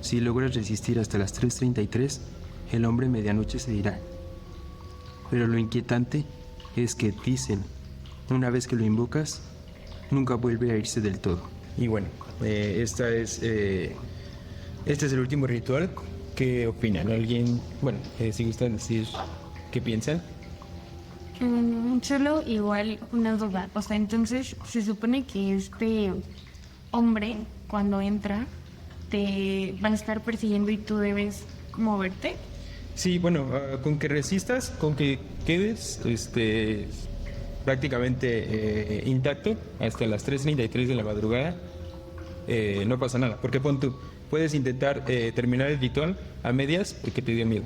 si logras resistir hasta las 3:33, el hombre medianoche se irá. Pero lo inquietante es que dicen, una vez que lo invocas, nunca vuelve a irse del todo. Y bueno, este es el último ritual. ¿Qué opinan? ¿Alguien? Bueno, si gustan decir qué piensan. Solo igual una duda. O sea, entonces se supone que este hombre, cuando entra, te va a estar persiguiendo y tú debes moverte. Sí, bueno, con que resistas, con que quedes prácticamente intacto hasta las 3:33 de la madrugada, no pasa nada. Porque pon tú, puedes intentar terminar el ritual a medias porque te dio miedo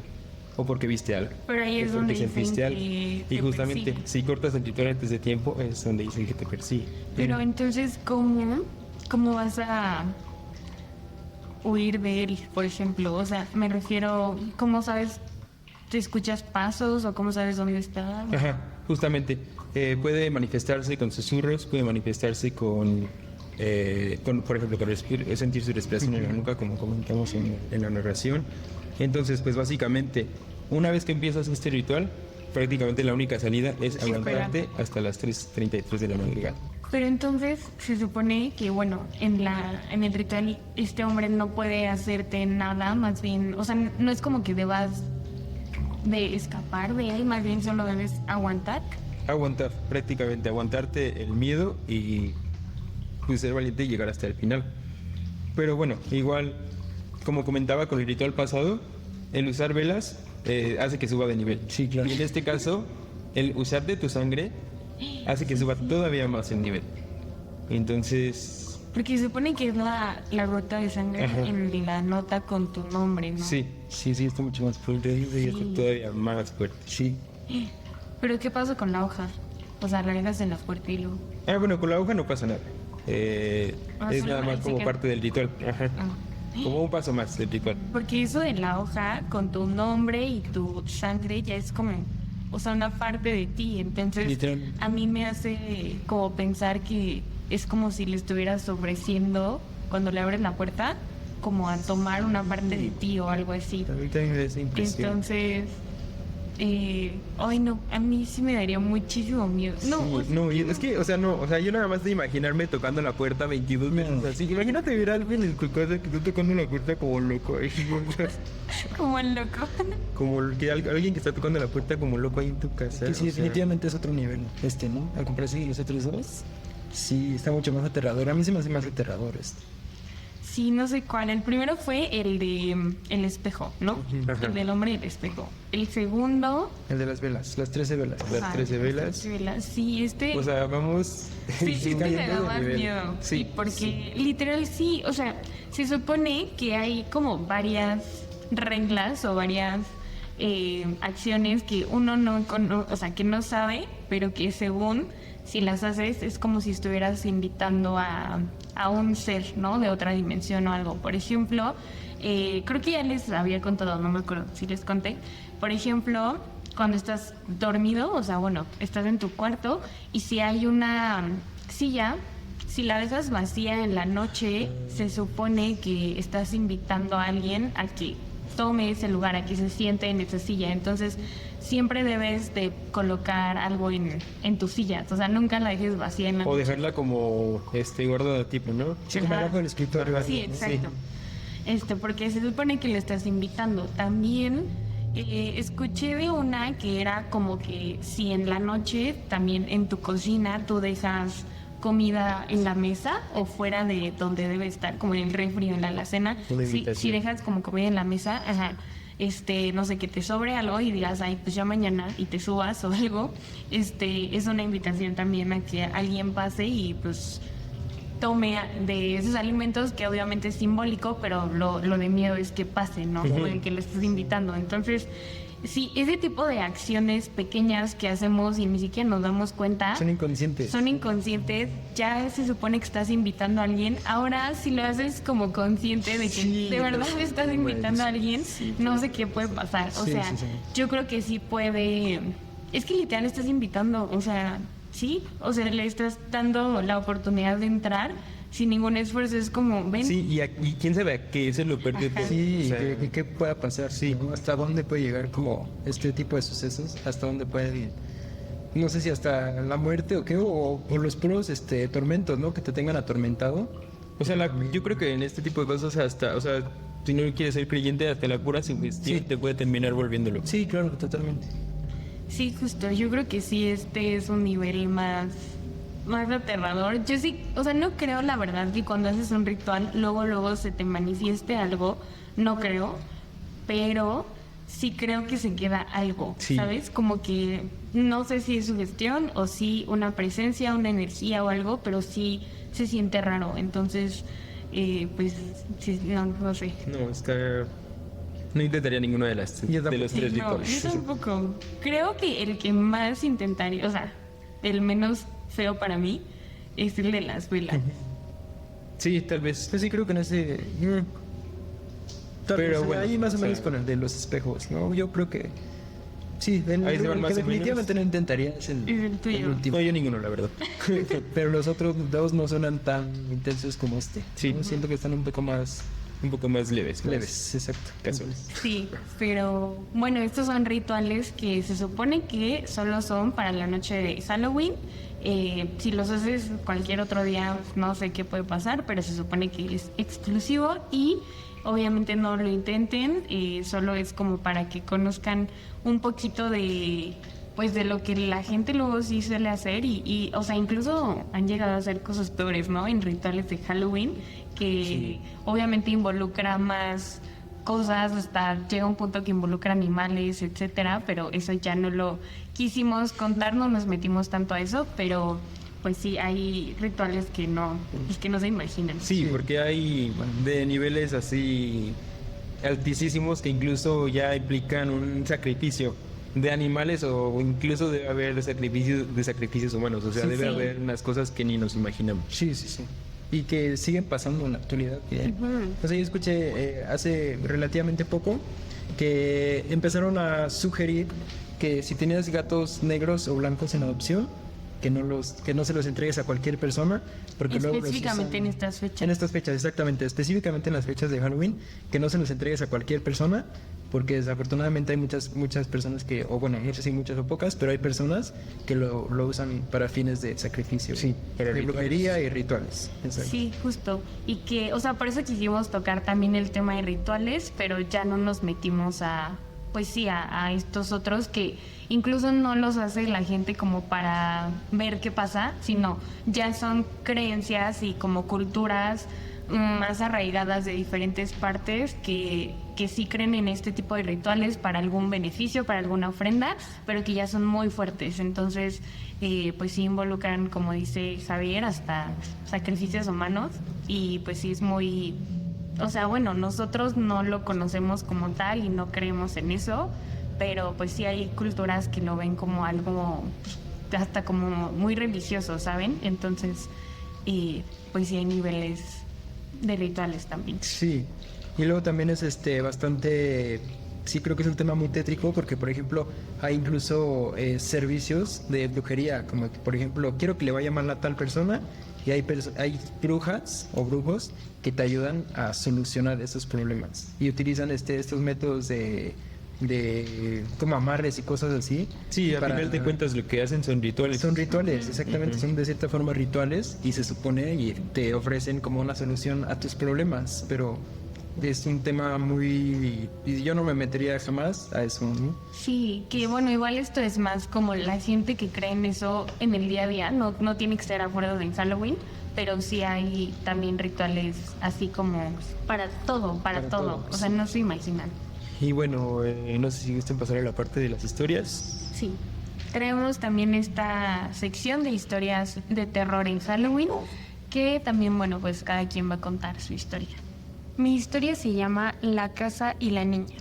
o porque viste algo. Pero ahí es porque donde dicen sentiste algo. que Y te justamente, persigue. si cortas el ritual antes de tiempo, es donde dicen que te persigue. Pero entonces, ¿cómo vas a huir de él, por ejemplo? O sea, me refiero, ¿cómo sabes? ¿Te escuchas pasos o cómo sabes dónde está? Ajá, justamente. Puede manifestarse con susurros, puede manifestarse con por ejemplo, con sentir su respiración en la nuca, como comentamos en la narración. Entonces, pues básicamente, una vez que empiezas este ritual, prácticamente la única salida es aguantarte hasta las 3:33 de la madrugada. Pero entonces se supone que, bueno, en el ritual este hombre no puede hacerte nada, más bien, o sea, no es como que debas de escapar de él, más bien solo debes aguantar. Aguantar, prácticamente aguantarte el miedo y pues ser valiente y llegar hasta el final. Pero bueno, igual, como comentaba con el ritual pasado, el usar velas hace que suba de nivel. Sí, claro. Y en este caso, el usar de tu sangre hace que suba todavía más el nivel. Entonces, Porque se supone que es la gota de sangre Ajá. en la nota con tu nombre, ¿no? sí, está mucho más fuerte y está todavía más fuerte. Sí. Pero ¿qué pasa con la hoja? O sea, la dejas en la puerta y luego... Bueno, con la hoja no pasa nada. Es solo nada más parece como que- parte del ritual. Ajá. Ah. Como un paso más del ritual. Porque eso de la hoja con tu nombre y tu sangre ya es como, o sea, una parte de ti. Entonces, Literal. a mí me hace como pensar que es como si le estuvieras ofreciendo, cuando le abres la puerta, como a tomar una parte de ti o algo así. Ahorita me da esa impresión. Entonces, ay no, a mí sí me daría muchísimo miedo. No, Sí, o sea, no, y es que, o sea, yo nada más de imaginarme tocando la puerta 22 veces así. Imagínate ver a alguien en tu casa que tú tocando la puerta como loco. Ahí, como el loco. como alguien que está tocando la puerta como loco ahí en tu casa. Que o sí, sea. definitivamente es otro nivel, ¿no? Al comprarse los otros dos, sí, está mucho más aterrador. A mí se me hace más aterrador este. Sí, no sé cuál. El primero fue el de el espejo, ¿no? Ajá. El del hombre y el espejo. El segundo... El de las velas, las 13 velas. Las ay, 13 velas. 13 velas. Sí, O sea, vamos. sí, este me cayendo da de más nivel. miedo. Sí, Sí, porque literal sí, o sea, se supone que hay como varias reglas o varias acciones que uno o sea, que no sabe, pero que según si las haces es como si estuvieras invitando a un ser, ¿no? De otra dimensión o algo. Por ejemplo, creo que ya les había contado, no me acuerdo si les conté. Por ejemplo, cuando estás dormido, o sea, bueno, estás en tu cuarto y si hay una silla, si la dejas vacía en la noche, se supone que estás invitando a alguien a que tome ese lugar, a que se siente en esa silla. Entonces, siempre debes de colocar algo en tu silla. O sea, nunca la dejes vacía en la O noche. dejarla como guardada tipo, ¿no? Sí, como Ajá. abajo del escritorio. Sí, exacto. Porque se supone que le estás invitando. También escuché de una que era como que si en la noche también en tu cocina tú dejas comida en la mesa o fuera de donde debe estar, como en el refri o en la alacena, Una si invitación. dejas como comida en la mesa, ajá, no sé, que te sobre algo y digas, ay, pues ya mañana y te subas o algo, es una invitación también a que alguien pase y pues tome de esos alimentos, que obviamente es simbólico, pero lo de miedo es que pase, ¿no? O de que le estés invitando. Entonces, sí, ese tipo de acciones pequeñas que hacemos y ni siquiera nos damos cuenta Son inconscientes. son inconscientes, ya se supone que estás invitando a alguien. Ahora, si lo haces como consciente de que Sí, de verdad estás invitando a alguien, no sé qué puede pasar. O Sí, sea, sí, sí. yo creo que sí puede. Es que literal estás invitando, o sea, sí, o sea, le estás dando la oportunidad de entrar sin ningún esfuerzo, es como, ven. Sí, y quién sabe a qué se lo perdió todo. Sí, O sea, ¿qué pueda pasar? Sí, ¿no? ¿Hasta dónde puede llegar como este tipo de sucesos? ¿Hasta dónde puede ir? No sé si hasta la muerte o qué, o los puros tormentos, ¿no? Que te tengan atormentado. o sea, yo creo que en este tipo de cosas hasta, o sea, si no quieres ser creyente, hasta la pura sugestión te puede terminar volviéndolo. Sí, claro, totalmente. Sí, justo, yo creo que sí, este es un nivel más aterrador. Yo sí, o sea, no creo la verdad que cuando haces un ritual, luego se te manifieste algo, no creo, pero sí creo que se queda algo, Sí. ¿sabes? Como que no sé si es sugestión o si una presencia, una energía o algo, pero sí se siente raro. Entonces, pues, sí, no sé. No, no intentaría ninguno de los Yo tampoco. tres Sí, no, rituales. yo tampoco. Creo que el que más intentaría, o sea, el menos feo para mí, es el de las velas. Sí, tal vez. Pues sí, creo que en ese... Pero bueno, ahí más o o sea, menos con el de los espejos, ¿no? Yo creo que... Sí, Ahí se van el más que o menos. definitivamente no intentaría es Es el tuyo. último. No, yo ninguno, la verdad. Pero los otros dos no suenan tan intensos como este. Sí. ¿no? Siento que están un poco más Un poco más leves. más leves, exacto. Casuales. Sí, pero bueno, estos son rituales que se supone que solo son para la noche de Halloween. Si los haces cualquier otro día, no sé qué puede pasar, pero se supone que es exclusivo y obviamente no lo intenten, solo es como para que conozcan un poquito de pues de lo que la gente luego sí suele hacer y o sea, incluso han llegado a hacer cosas peores, ¿no? En rituales de Halloween que obviamente involucra más cosas, hasta llega un punto que involucra animales, etcétera, pero eso ya no lo quisimos contar, no nos metimos tanto a eso, pero pues sí, hay rituales que no se imaginan. Sí, porque hay de niveles así altísimos que incluso ya implican un sacrificio de animales o incluso debe haber sacrificios humanos. O sea, Sí, debe sí. haber unas cosas que ni nos imaginamos. Sí. Y que siguen pasando en la actualidad. O sea, yo escuché hace relativamente poco que empezaron a sugerir que si tenías gatos negros o blancos en adopción, que no se los entregues a cualquier persona, porque luego los Específicamente usan- en estas fechas. En estas fechas, exactamente, específicamente en las fechas de Halloween, que no se los entregues a cualquier persona, porque desafortunadamente hay muchas personas que, o bueno, no sé si muchas o pocas, pero hay personas que lo usan para fines de sacrificio, para de rituales. brujería y rituales. Exacto. Sí, justo. Y que, o sea, por eso quisimos tocar también el tema de rituales, pero ya no nos metimos pues sí, a estos otros que incluso no los hace la gente como para ver qué pasa, sino ya son creencias y como culturas más arraigadas de diferentes partes que sí creen en este tipo de rituales para algún beneficio, para alguna ofrenda, pero que ya son muy fuertes. Entonces, pues sí involucran, como dice Javier, hasta sacrificios humanos y pues sí es muy... O sea, bueno, nosotros no lo conocemos como tal y no creemos en eso, pero pues sí hay culturas que lo ven como algo hasta como muy religioso, ¿saben? Entonces, pues sí hay niveles de rituales también. Sí, y luego también es bastante, sí creo que es un tema muy tétrico porque por ejemplo hay incluso servicios de brujería, como que por ejemplo quiero que le vaya mal a tal persona y hay brujas o brujos que te ayudan a solucionar esos problemas y utilizan estos métodos de como amarres y cosas así. Sí, a para- final de cuentas lo que hacen son rituales. Son rituales, exactamente, son de cierta forma rituales y se supone y te ofrecen como una solución a tus problemas, pero es un tema muy... y yo no me metería jamás a eso, ¿no? Sí, que bueno, igual esto es más como la gente que cree en eso en el día a día, no tiene que ser acuerdo de Halloween, pero sí hay también rituales así como para todo, todo, o sea, no se imaginan. Y bueno, no sé si gusten pasar a la parte de las historias. Sí. Traemos también esta sección de historias de terror en Halloween, que también, bueno, pues cada quien va a contar su historia. Mi historia se llama La casa y la niña.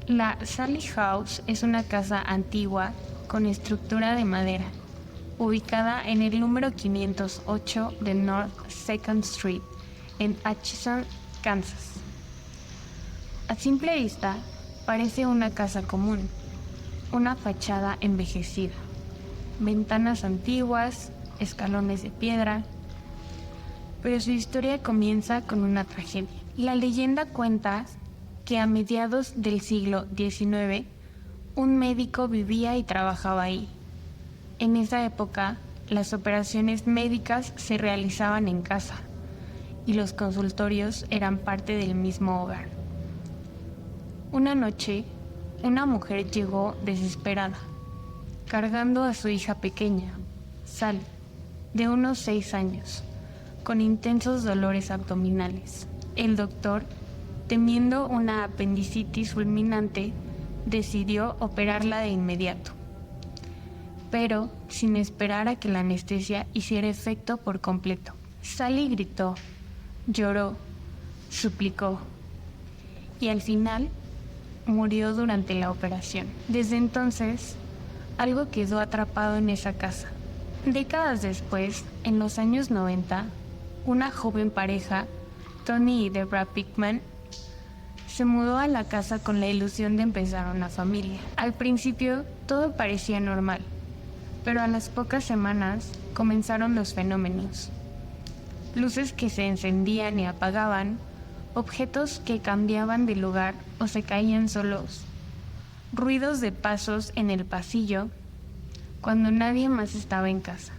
La Sally House es una casa antigua con estructura de madera, ubicada en el número 508 de North 2nd Street, en Atchison, Kansas. A simple vista, parece una casa común, una fachada envejecida, ventanas antiguas, escalones de piedra. pero su historia comienza con una tragedia. La leyenda cuenta que a mediados del siglo XIX, un médico vivía y trabajaba ahí. En esa época, las operaciones médicas se realizaban en casa y los consultorios eran parte del mismo hogar. Una noche, una mujer llegó desesperada, cargando a su hija pequeña, Sally, de unos 6 años, con intensos dolores abdominales. El doctor, temiendo una apendicitis fulminante, decidió operarla de inmediato, pero sin esperar a que la anestesia hiciera efecto por completo. Sally gritó, lloró, suplicó y al final murió durante la operación. Desde entonces, algo quedó atrapado en esa casa. Décadas después, en los años 90, una joven pareja, Tony y Deborah Pickman, se mudó a la casa con la ilusión de empezar una familia. Al principio, todo parecía normal, pero a las pocas semanas comenzaron los fenómenos. Luces que se encendían y apagaban, objetos que cambiaban de lugar o se caían solos, ruidos de pasos en el pasillo cuando nadie más estaba en casa.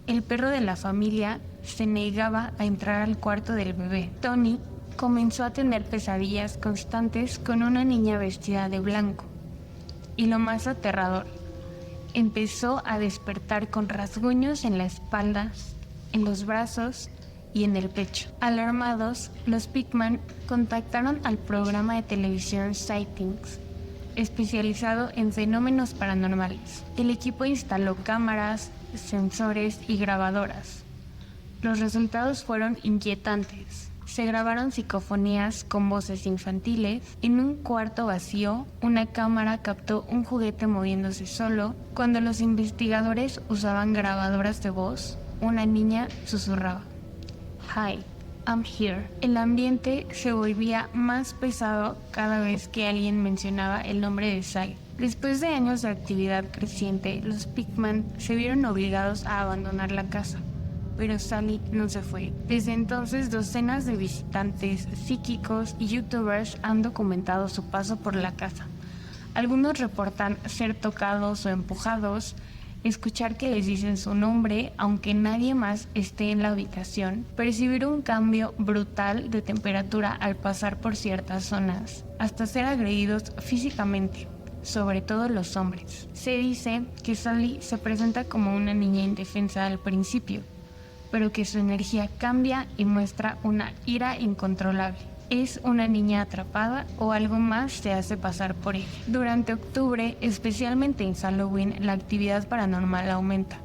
El perro de la familia se negaba a entrar al cuarto del bebé. Tony comenzó a tener pesadillas constantes con una niña vestida de blanco. Y lo más aterrador, empezó a despertar con rasguños en la espalda, en los brazos y en el pecho. Alarmados, los Pickman contactaron al programa de televisión Sightings, especializado en fenómenos paranormales. El equipo instaló cámaras, sensores y grabadoras. Los resultados fueron inquietantes. Se grabaron psicofonías con voces infantiles. En un cuarto vacío, una cámara captó un juguete moviéndose solo. Cuando los investigadores usaban grabadoras de voz, una niña susurraba, "Hi, I'm here". El ambiente se volvía más pesado cada vez que alguien mencionaba el nombre de Sally. Después de años de actividad creciente, los Pickman se vieron obligados a abandonar la casa. Pero Sally no se fue. Desde entonces, docenas de visitantes, psíquicos y youtubers han documentado su paso por la casa. Algunos reportan ser tocados o empujados, escuchar que les dicen su nombre aunque nadie más esté en la habitación, percibir un cambio brutal de temperatura al pasar por ciertas zonas, hasta ser agredidos físicamente, sobre todo los hombres. Se dice que Sally se presenta como una niña indefensa al principio, pero que su energía cambia y muestra una ira incontrolable. ¿Es una niña atrapada o algo más se hace pasar por ella? Durante octubre, especialmente en Halloween, la actividad paranormal aumenta.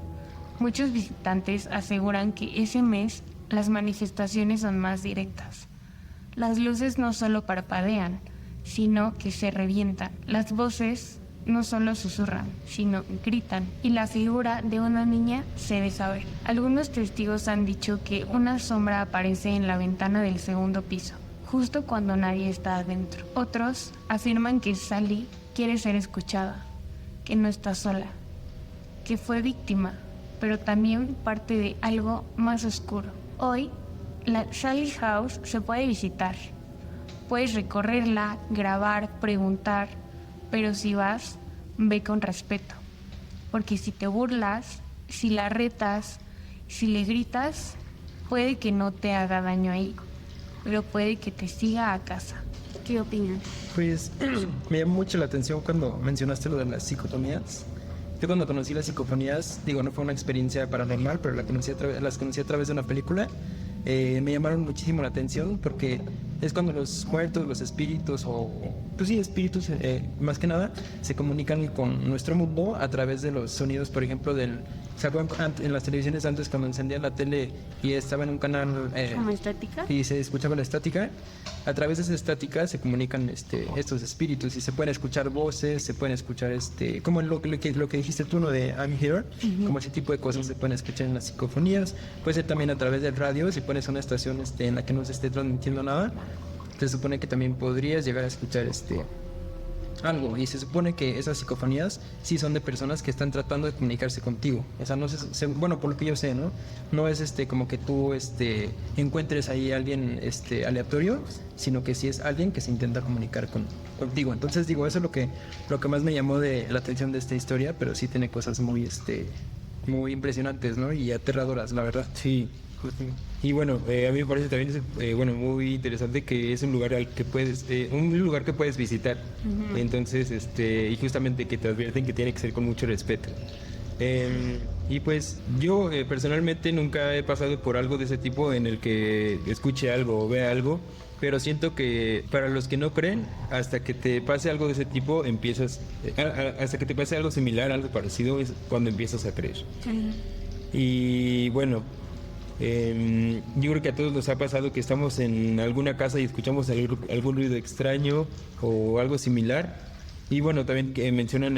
Muchos visitantes aseguran que ese mes las manifestaciones son más directas. Las luces no solo parpadean, sino que se revientan. Las voces no solo susurran, sino gritan, y la figura de una niña se deja ver. Algunos testigos han dicho que una sombra aparece en la ventana del segundo piso, justo cuando nadie está adentro. Otros afirman que Sally quiere ser escuchada, que no está sola, que fue víctima, pero también parte de algo más oscuro. Hoy, la Sally House se puede visitar. Puedes recorrerla, grabar, preguntar, pero si vas, ve con respeto. Porque si te burlas, si la retas, si le gritas, puede que no te haga daño ahí, pero puede que te siga a casa. ¿Qué opinas? Pues me llamó mucho la atención cuando mencionaste lo de las psicofonías. Yo cuando conocí las psicofonías, digo, no fue una experiencia paranormal, pero las conocí a través de una película. Me llamaron muchísimo la atención porque es cuando los muertos, los espíritus pues sí, espíritus más que nada, se comunican con nuestro mundo a través de los sonidos, por ejemplo, ¿se acuerdan en las televisiones antes cuando encendían la tele y estaba en un canal ¿Como estática? y se escuchaba la estática? A través de esa estática se comunican estos espíritus y se pueden escuchar voces, se pueden escuchar como lo que dijiste tú, ¿no? De I'm Here, como ese tipo de cosas se pueden escuchar en las psicofonías. Puede ser también a través del radio, si pones una estación en la que no se esté transmitiendo nada, se supone que también podrías llegar a escuchar algo, y se supone que esas psicofonías sí son de personas que están tratando de comunicarse contigo. O sea, no bueno, por lo que yo sé, ¿no? No es como que tú encuentres ahí a alguien aleatorio, sino que sí es alguien que se intenta comunicar contigo. Entonces digo, eso es lo que más me llamó de la atención de esta historia, pero sí tiene cosas muy muy impresionantes, ¿no? Y aterradoras, la verdad. Sí. Y bueno, a mí me parece también bueno, muy interesante que es un lugar al que puedes visitar. Entonces, y justamente que te advierten que tiene que ser con mucho respeto. Y pues yo personalmente nunca he pasado por algo de ese tipo en el que escuche algo o vea algo, pero siento que para los que no creen, hasta que te pase algo de ese tipo, hasta que te pase algo similar, algo parecido, es cuando empiezas a creer. Y bueno, yo creo que a todos nos ha pasado que estamos en alguna casa y escuchamos algún ruido extraño o algo similar. Y bueno, también que mencionan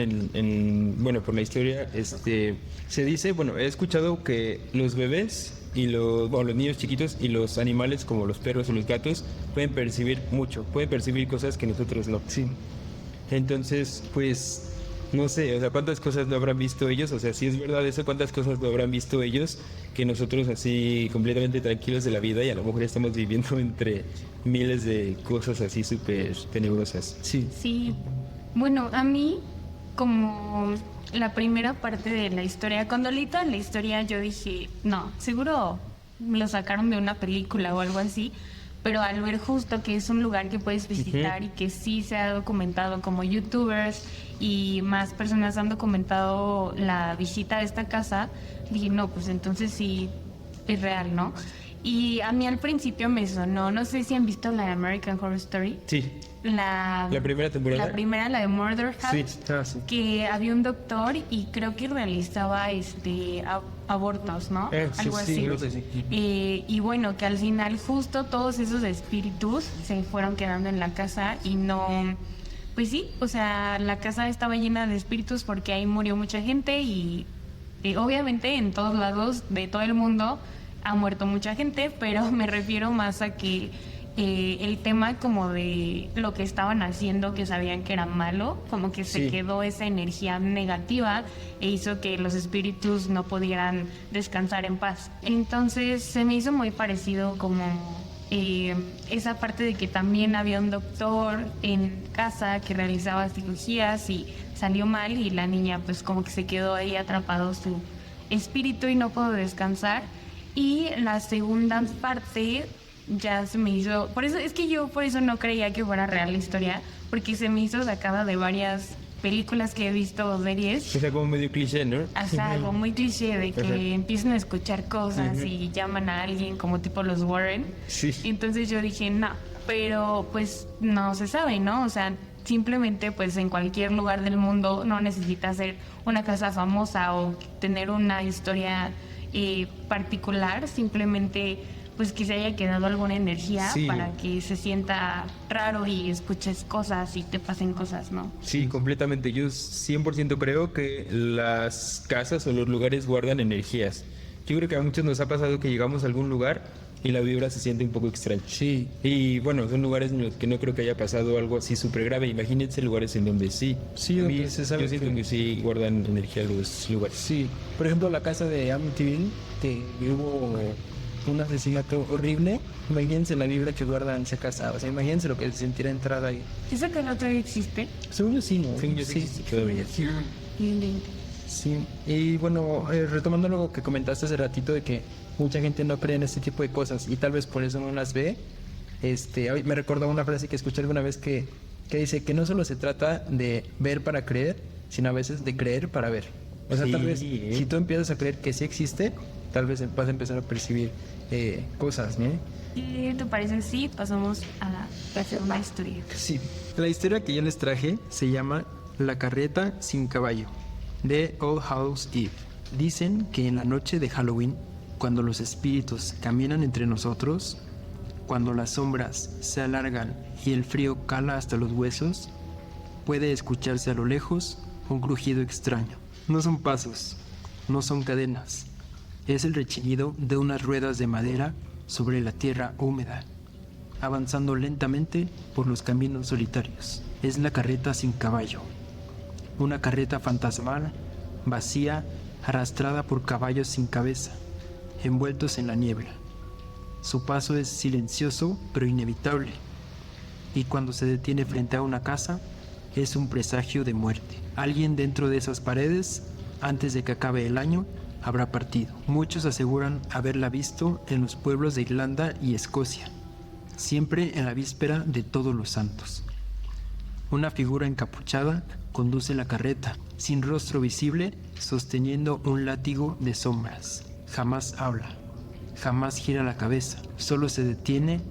bueno, por la historia, se dice, bueno, he escuchado que los bebés y los niños chiquitos y los animales como los perros o los gatos pueden percibir cosas que nosotros no. Sí. Entonces, pues, no sé, o sea, cuántas cosas lo habrán visto ellos, o sea, si es verdad eso, cuántas cosas lo habrán visto ellos que nosotros así completamente tranquilos de la vida y a lo mejor estamos viviendo entre miles de cosas así súper tenebrosas. Sí. Sí. Bueno, a mí, como la primera parte de la historia, cuando leí toda la historia yo dije, no, seguro lo sacaron de una película o algo así, pero al ver justo que es un lugar que puedes visitar y que sí se ha documentado, como youtubers y más personas han documentado la visita a esta casa, dije, no, pues entonces sí es real, ¿no? Y a mí al principio me sonó, no sé si han visto la de American Horror Story. Sí. La primera temporada. La primera, la de Murder House. Sí. Que había un doctor y creo que realizaba abortos, ¿no? Algo así. Sí. Y bueno, que al final justo todos esos espíritus se fueron quedando en la casa y no... Pues sí, o sea, la casa estaba llena de espíritus porque ahí murió mucha gente y obviamente en todos lados de todo el mundo ha muerto mucha gente, pero me refiero más a que el tema como de lo que estaban haciendo, que sabían que era malo, como que se quedó esa energía negativa e hizo que los espíritus no pudieran descansar en paz. Entonces se me hizo muy parecido como esa parte de que también había un doctor en casa que realizaba cirugías y salió mal y la niña pues como que se quedó ahí atrapado su espíritu y no pudo descansar. Y la segunda parte ya se me hizo, por eso no creía que fuera real la historia, porque se me hizo sacada de varias películas que he visto o series. O sea, como medio cliché, ¿no? Hasta algo muy cliché de que empiezan a escuchar cosas y llaman a alguien como tipo los Warren. Sí. Entonces yo dije, no, pero pues no se sabe, ¿no? O sea, simplemente pues en cualquier lugar del mundo no necesitas ser una casa famosa o tener una historia particular, simplemente pues que se haya quedado alguna energía para que se sienta raro y escuches cosas y te pasen cosas, ¿no? Sí, completamente. Yo 100% creo que las casas o los lugares guardan energías. Yo creo que a muchos nos ha pasado que llegamos a algún lugar y la vibra se siente un poco extraña. Sí. Y bueno, son lugares en los que no creo que haya pasado algo así súper grave. Imagínense lugares en donde sí. Sí, donde se sabe yo siento que sí guardan energía los lugares. Sí. Por ejemplo, la casa de Amityville, que hubo un asesinato horrible. Imagínense la vibra que guardan esa casa. O sea, imagínense lo que se sentirá entrar ahí. ¿Esa casa todavía existe? Según yo sí, ¿no? Sí, yo sí todavía. Sí. Y bueno, retomando lo que comentaste hace ratito de que mucha gente no cree en este tipo de cosas y tal vez por eso no las ve. Me recordó una frase que escuché alguna vez que dice que no solo se trata de ver para creer, sino a veces de creer para ver. O sea, tal vez si tú empiezas a creer que sí existe, tal vez vas a empezar a percibir cosas, ¿no? ¿Y te parece? Sí, pasamos a la segunda historia. Sí, la historia que yo les traje se llama La carreta sin caballo, de All Hallows Eve. Dicen que en la noche de Halloween, cuando los espíritus caminan entre nosotros, cuando las sombras se alargan y el frío cala hasta los huesos, puede escucharse a lo lejos un crujido extraño. No son pasos, no son cadenas. Es el rechinido de unas ruedas de madera sobre la tierra húmeda. avanzando lentamente por los caminos solitarios. Es la carreta sin caballo. Una carreta fantasmal, vacía, arrastrada por caballos sin cabeza, envueltos en la niebla. Su paso es silencioso pero inevitable, y cuando se detiene frente a una casa, es un presagio de muerte. Alguien dentro de esas paredes, antes de que acabe el año, habrá partido. Muchos aseguran haberla visto en los pueblos de Irlanda y Escocia, siempre en la víspera de Todos los Santos. Una figura encapuchada conduce la carreta, sin rostro visible, sosteniendo un látigo de sombras. Jamás habla, jamás gira la cabeza, solo se detiene,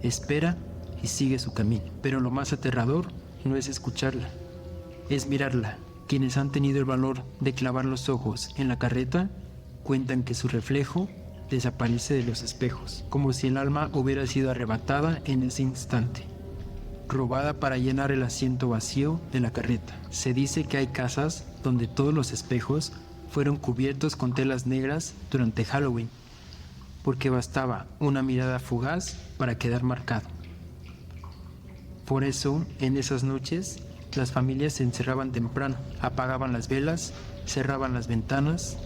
espera y sigue su camino. Pero lo más aterrador no es escucharla, es mirarla. Quienes han tenido el valor de clavar los ojos en la carreta cuentan que su reflejo desaparece de los espejos, como si el alma hubiera sido arrebatada en ese instante, robada para llenar el asiento vacío de la carreta. Se dice que hay casas donde todos los espejos fueron cubiertos con telas negras durante Halloween, porque bastaba una mirada fugaz para quedar marcado. Por eso, en esas noches, las familias se encerraban temprano, apagaban las velas, cerraban las ventanas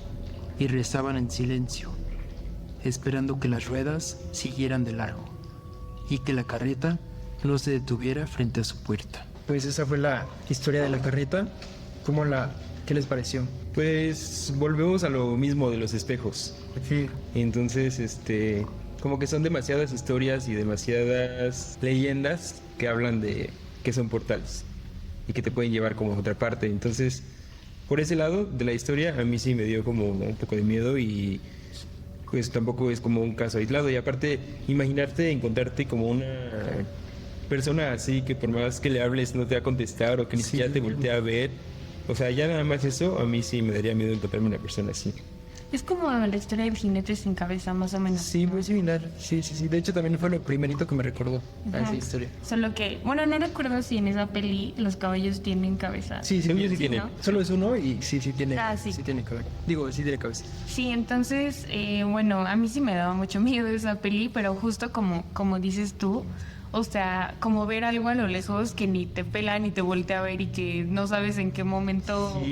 y rezaban en silencio, esperando que las ruedas siguieran de largo y que la carreta no se detuviera frente a su puerta. Pues esa fue la historia de la carreta. ¿Qué les pareció? Pues volvemos a lo mismo de los espejos. Sí. Entonces, como que son demasiadas historias y demasiadas leyendas que hablan de que son portales y que te pueden llevar como a otra parte. Entonces, por ese lado de la historia, a mí sí me dio como un poco de miedo y pues tampoco es como un caso aislado. Y aparte, imaginarte encontrarte como una persona así que por más que le hables no te va a contestar o que ni siquiera te voltea a ver. O sea, ya nada más eso, a mí sí me daría miedo encontrarme una persona así. Es como la historia del jinete sin cabeza, más o menos. Sí, muy similar. Sí. De hecho, también fue lo primerito que me recordó a esa historia. Solo que, bueno, no recuerdo si en esa peli los caballos tienen cabeza. Sí, ellos sí tienen. ¿no? Solo es uno y sí tiene. Sí. Sí tiene cabeza. Digo, sí tiene cabeza. Sí, entonces, bueno, a mí sí me daba mucho miedo esa peli, pero justo como dices tú, o sea, como ver algo a lo lejos que ni te pela ni te voltea a ver y que no sabes en qué momento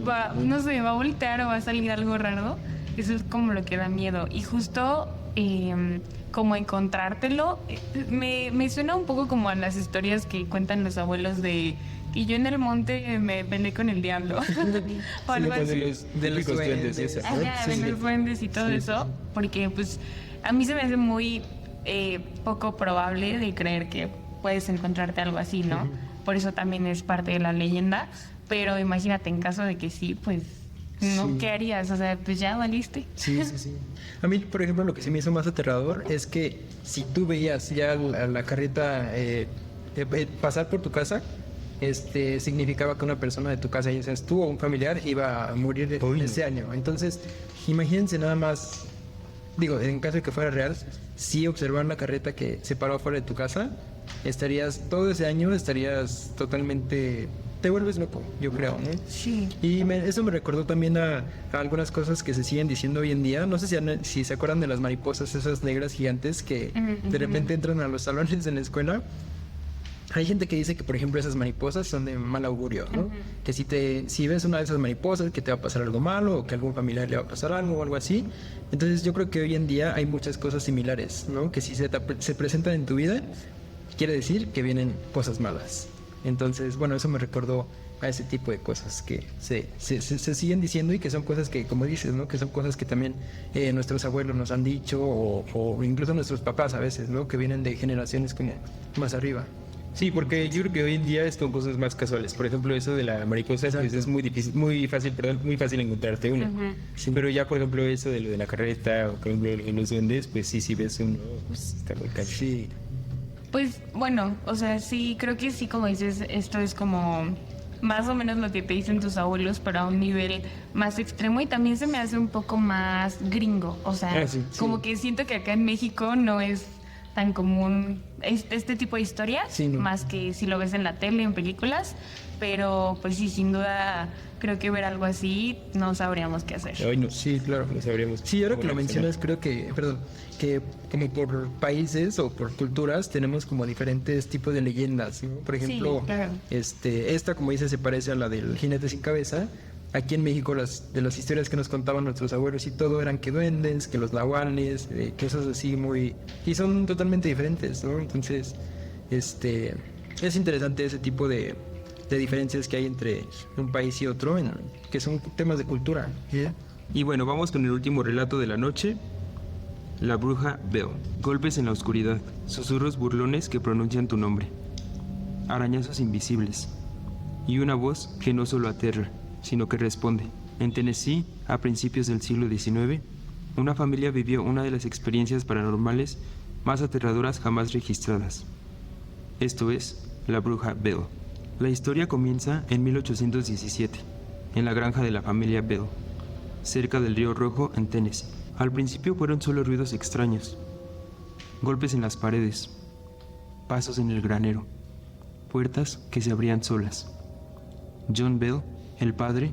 va a voltear o va a salir algo raro. Eso es como lo que da miedo. Y justo como encontrártelo, me suena un poco como a las historias que cuentan los abuelos de y yo en el monte me peleé con el diablo. O algo así. De los duendes y eso. Ajá, de los duendes y todo eso. Porque pues a mí se me hace muy poco probable de creer que puedes encontrarte algo así, ¿no? Por eso también es parte de la leyenda. Pero imagínate, en caso de que sí, pues ¿no? ¿Qué harías? O sea, pues ya valiste. Sí. A mí, por ejemplo, lo que sí me hizo más aterrador es que si tú veías ya la carreta pasar por tu casa, significaba que una persona de tu casa, ya seas tú o un familiar, iba a morir ese año. Entonces, imagínense nada más, digo, en caso de que fuera real, si observar la carreta que se paró fuera de tu casa, todo ese año estarías totalmente... Te vuelves loco, yo creo, ¿no? Sí. Y eso me recordó también a algunas cosas que se siguen diciendo hoy en día. No sé si se acuerdan de las mariposas, esas negras gigantes que de repente entran a los salones en la escuela. Hay gente que dice que, por ejemplo, esas mariposas son de mal augurio, ¿no? Que si ves una de esas mariposas, que te va a pasar algo malo o que a algún familiar le va a pasar algo o algo así. Entonces yo creo que hoy en día hay muchas cosas similares, ¿no? Que si se presentan en tu vida, quiere decir que vienen cosas malas. Entonces, bueno, eso me recordó a ese tipo de cosas que se siguen diciendo y que son cosas que, como dices, ¿no? Que son cosas que también nuestros abuelos nos han dicho o incluso nuestros papás a veces, ¿no? Que vienen de generaciones como más arriba. Sí, porque yo creo que hoy en día es con cosas más casuales. Por ejemplo, eso de la mariposa, pues es muy fácil encontrarte una. Sí. Pero ya, por ejemplo, eso de lo de la carreta o por ejemplo los duendes, pues sí ves uno, pues está muy cañón. Sí. Pues bueno, o sea, sí, creo que sí, como dices, esto es como más o menos lo que te dicen tus abuelos, pero a un nivel más extremo y también se me hace un poco más gringo, o sea, como que siento que acá en México no es tan común este tipo de historias, Sí, no. más que si lo ves en la tele, en películas, pero pues sí, sin duda creo que ver algo así no sabríamos qué hacer. Hoy no, Sí, claro. no sabríamos. Sí, ahora que cómo lo reaccionar. mencionas, creo que, perdón, que como por países o por culturas tenemos como diferentes tipos de leyendas, ¿no? Por ejemplo, claro. esta, como dices, se parece a la del jinete sin cabeza. Aquí en México de las historias que nos contaban nuestros abuelos y todo eran que duendes, que los nahuales, cosas así muy... Y son totalmente diferentes, ¿no? Entonces, es interesante ese tipo de diferencias que hay entre un país y otro, que son temas de cultura. ¿Sí? Y bueno, vamos con el último relato de la noche. La bruja Bell. Golpes en la oscuridad, susurros burlones que pronuncian tu nombre, arañazos invisibles y una voz que no solo aterra, sino que responde. En Tennessee, a principios del siglo XIX, una familia vivió una de las experiencias paranormales más aterradoras jamás registradas. Esto es, la bruja Bell. La historia comienza en 1817, en la granja de la familia Bell, cerca del río Rojo en Tennessee. Al principio fueron solo ruidos extraños, golpes en las paredes, pasos en el granero, puertas que se abrían solas. John Bell, el padre,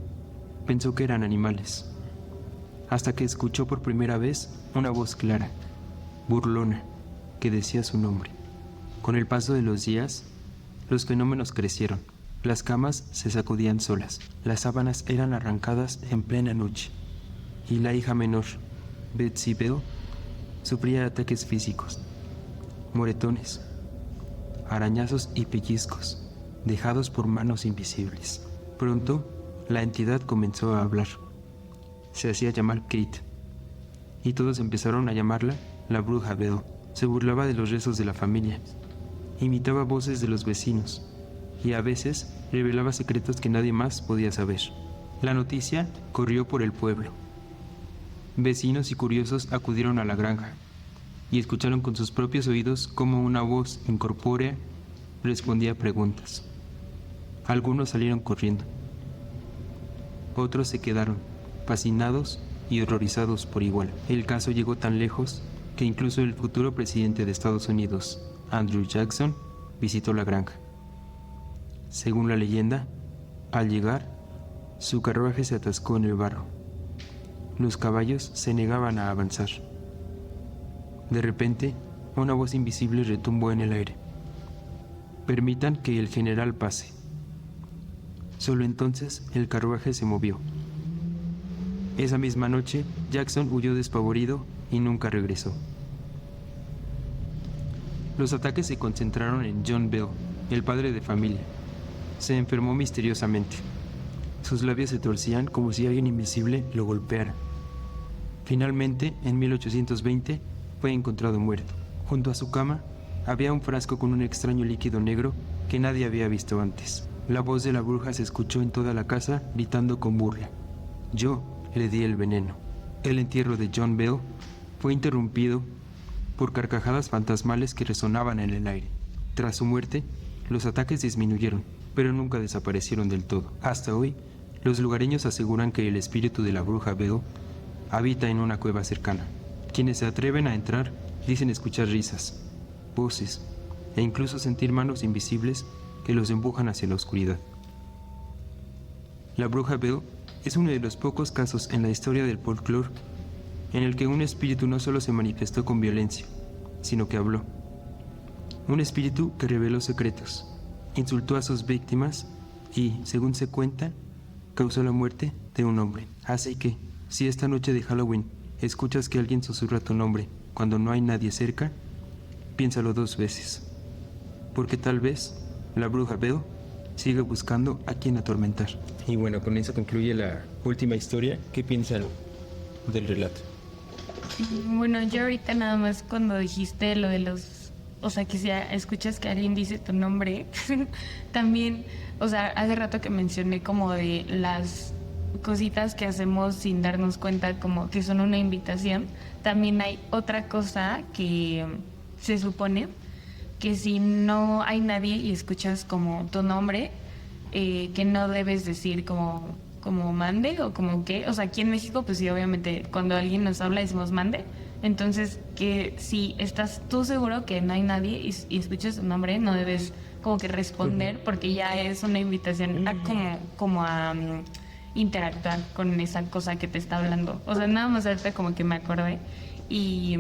pensó que eran animales, hasta que escuchó por primera vez una voz clara, burlona, que decía su nombre. Con el paso de los días, los fenómenos crecieron. Las camas se sacudían solas, las sábanas eran arrancadas en plena noche, y la hija menor, Betsy Bell, sufría ataques físicos, moretones, arañazos y pellizcos, dejados por manos invisibles. Pronto, la entidad comenzó a hablar. Se hacía llamar Kate, y todos empezaron a llamarla la bruja Bell. Se burlaba de los rezos de la familia, imitaba voces de los vecinos, y a veces revelaba secretos que nadie más podía saber. La noticia corrió por el pueblo. Vecinos y curiosos acudieron a la granja y escucharon con sus propios oídos cómo una voz incorpórea respondía a preguntas. Algunos salieron corriendo. Otros se quedaron, fascinados y horrorizados por igual. El caso llegó tan lejos que incluso el futuro presidente de Estados Unidos, Andrew Jackson, visitó la granja. Según la leyenda, al llegar, su carruaje se atascó en el barro. Los caballos se negaban a avanzar. De repente, una voz invisible retumbó en el aire. Permitan que el general pase. Solo entonces el carruaje se movió. Esa misma noche, Jackson huyó despavorido y nunca regresó. Los ataques se concentraron en John Bell, el padre de familia. Se enfermó misteriosamente. Sus labios se torcían como si alguien invisible lo golpeara. Finalmente, en 1820, fue encontrado muerto. Junto a su cama, había un frasco con un extraño líquido negro que nadie había visto antes. La voz de la bruja se escuchó en toda la casa, gritando con burla. Yo le di el veneno. El entierro de John Bell fue interrumpido por carcajadas fantasmales que resonaban en el aire. Tras su muerte, los ataques disminuyeron, pero nunca desaparecieron del todo. Hasta hoy, los lugareños aseguran que el espíritu de la bruja Bell habita en una cueva cercana. Quienes se atreven a entrar dicen escuchar risas, voces e incluso sentir manos invisibles que los empujan hacia la oscuridad. La bruja Bell es uno de los pocos casos en la historia del folclore en el que un espíritu no solo se manifestó con violencia, sino que habló. Un espíritu que reveló secretos, insultó a sus víctimas y, según se cuenta, causó la muerte de un hombre. Así que, si esta noche de Halloween escuchas que alguien susurra tu nombre cuando no hay nadie cerca, piénsalo 2 veces, porque tal vez la bruja Bell sigue buscando a quien atormentar. Y bueno, con eso concluye la última historia. ¿Qué piensan del relato? Bueno, yo ahorita nada más cuando dijiste lo de los, o sea, que si escuchas que alguien dice tu nombre, también, o sea, hace rato que mencioné como de las cositas que hacemos sin darnos cuenta como que son una invitación, también hay otra cosa que se supone que si no hay nadie y escuchas como tu nombre, que no debes decir como mande o como qué. O sea, aquí en México, pues sí, obviamente, cuando alguien nos habla decimos mande. Entonces, que si estás tú seguro que no hay nadie y escuchas su nombre, no debes como que responder, porque ya es una invitación a como a interactuar con esa cosa que te está hablando. O sea, nada más ahorita como que me acordé. Y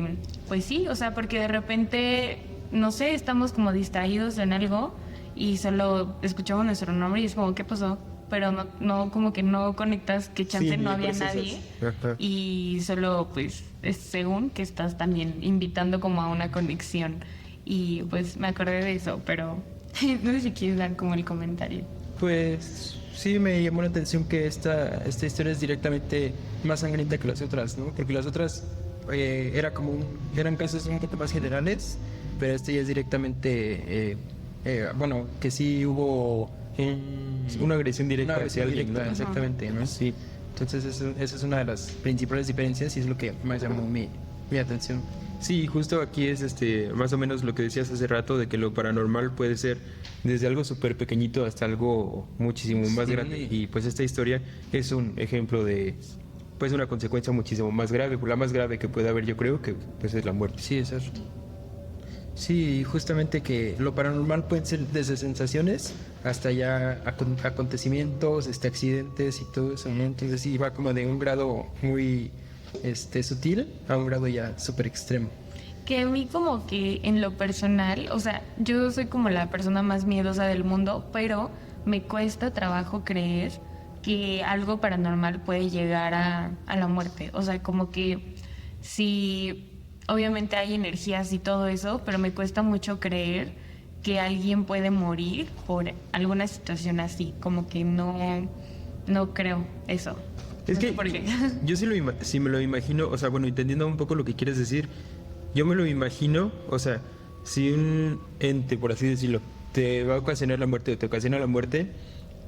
pues sí, o sea, porque de repente, no sé, estamos como distraídos en algo y solo escuchamos nuestro nombre y es como, ¿qué pasó? Pero no como que no conectas, que chance no había nadie. Ajá. Y solo pues es según que estás también invitando como a una conexión. Y pues me acordé de eso, pero no sé si quieres dar como el comentario. Pues sí, me llamó la atención que esta historia es directamente más sangrienta que las otras, ¿no? Porque las otras eran casos un poco más generales, pero este ya es directamente, bueno, que sí hubo Una agresión directa una hacia agresión alguien, directa, ¿no? exactamente, ¿no? Sí. Entonces esa es una de las principales diferencias y es lo que más llamó mi atención. Sí, justo aquí es más o menos lo que decías hace rato, de que lo paranormal puede ser desde algo súper pequeñito hasta algo muchísimo más Sí. grande. Y pues esta historia es un ejemplo de pues una consecuencia muchísimo más grave, la más grave que puede haber, yo creo, que pues es la muerte. Sí, exacto. Sí, justamente que lo paranormal pueden ser desde sensaciones hasta ya acontecimientos, accidentes y todo eso, ¿no? Entonces sí, va como de un grado muy sutil a un grado ya súper extremo. Que a mí como que en lo personal, o sea, yo soy como la persona más miedosa del mundo, pero me cuesta trabajo creer que algo paranormal puede llegar a la muerte. O sea, como que sí, obviamente hay energías y todo eso, pero me cuesta mucho creer que alguien puede morir por alguna situación así. Como que no creo eso. Es No que sé por qué. yo sí me lo imagino, o sea, bueno, entendiendo un poco lo que quieres decir, yo me lo imagino, o sea, si un ente, por así decirlo, te va a ocasionar la muerte o te ocasiona la muerte,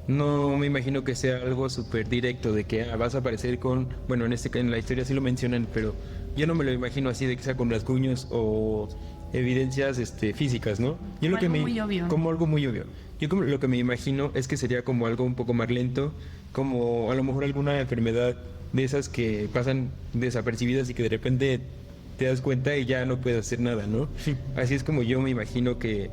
no me imagino que sea algo súper directo de que vas a aparecer con, bueno, en la historia sí lo mencionan, pero yo no me lo imagino así de que sea con rasguños o evidencias físicas, ¿no? Yo Como algo muy obvio. Como algo muy obvio. Yo como lo que me imagino es que sería como algo un poco más lento, como a lo mejor alguna enfermedad de esas que pasan desapercibidas y que de repente te das cuenta y ya no puedes hacer nada, ¿no? Así es como yo me imagino que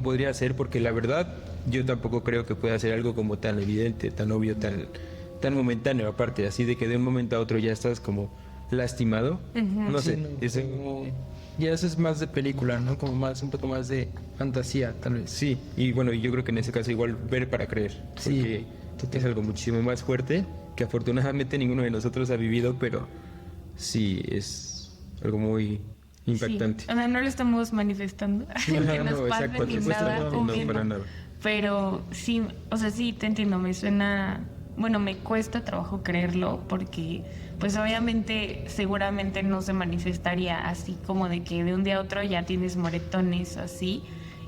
podría ser, porque la verdad yo tampoco creo que pueda ser algo como tan evidente, tan obvio, tan momentáneo, aparte, así de que de un momento a otro ya estás como lastimado. No sé, Sí, no, ese- como- ya eso es más de película, ¿no? Como más, un poco más de fantasía, tal vez. sí, y bueno, yo creo que en ese caso igual ver para creer, Sí, porque es algo muchísimo más fuerte que afortunadamente ninguno de nosotros ha vivido, pero sí es algo muy impactante. Sí. O sea, no lo estamos manifestando que nos No, pase exacto, ni por supuesto, nada. no, obvio, para no. nada. Pero sí, o sea, sí te entiendo, me suena, bueno, me cuesta trabajo creerlo porque pues obviamente seguramente no se manifestaría así como de que de un día a otro ya tienes moretones o así.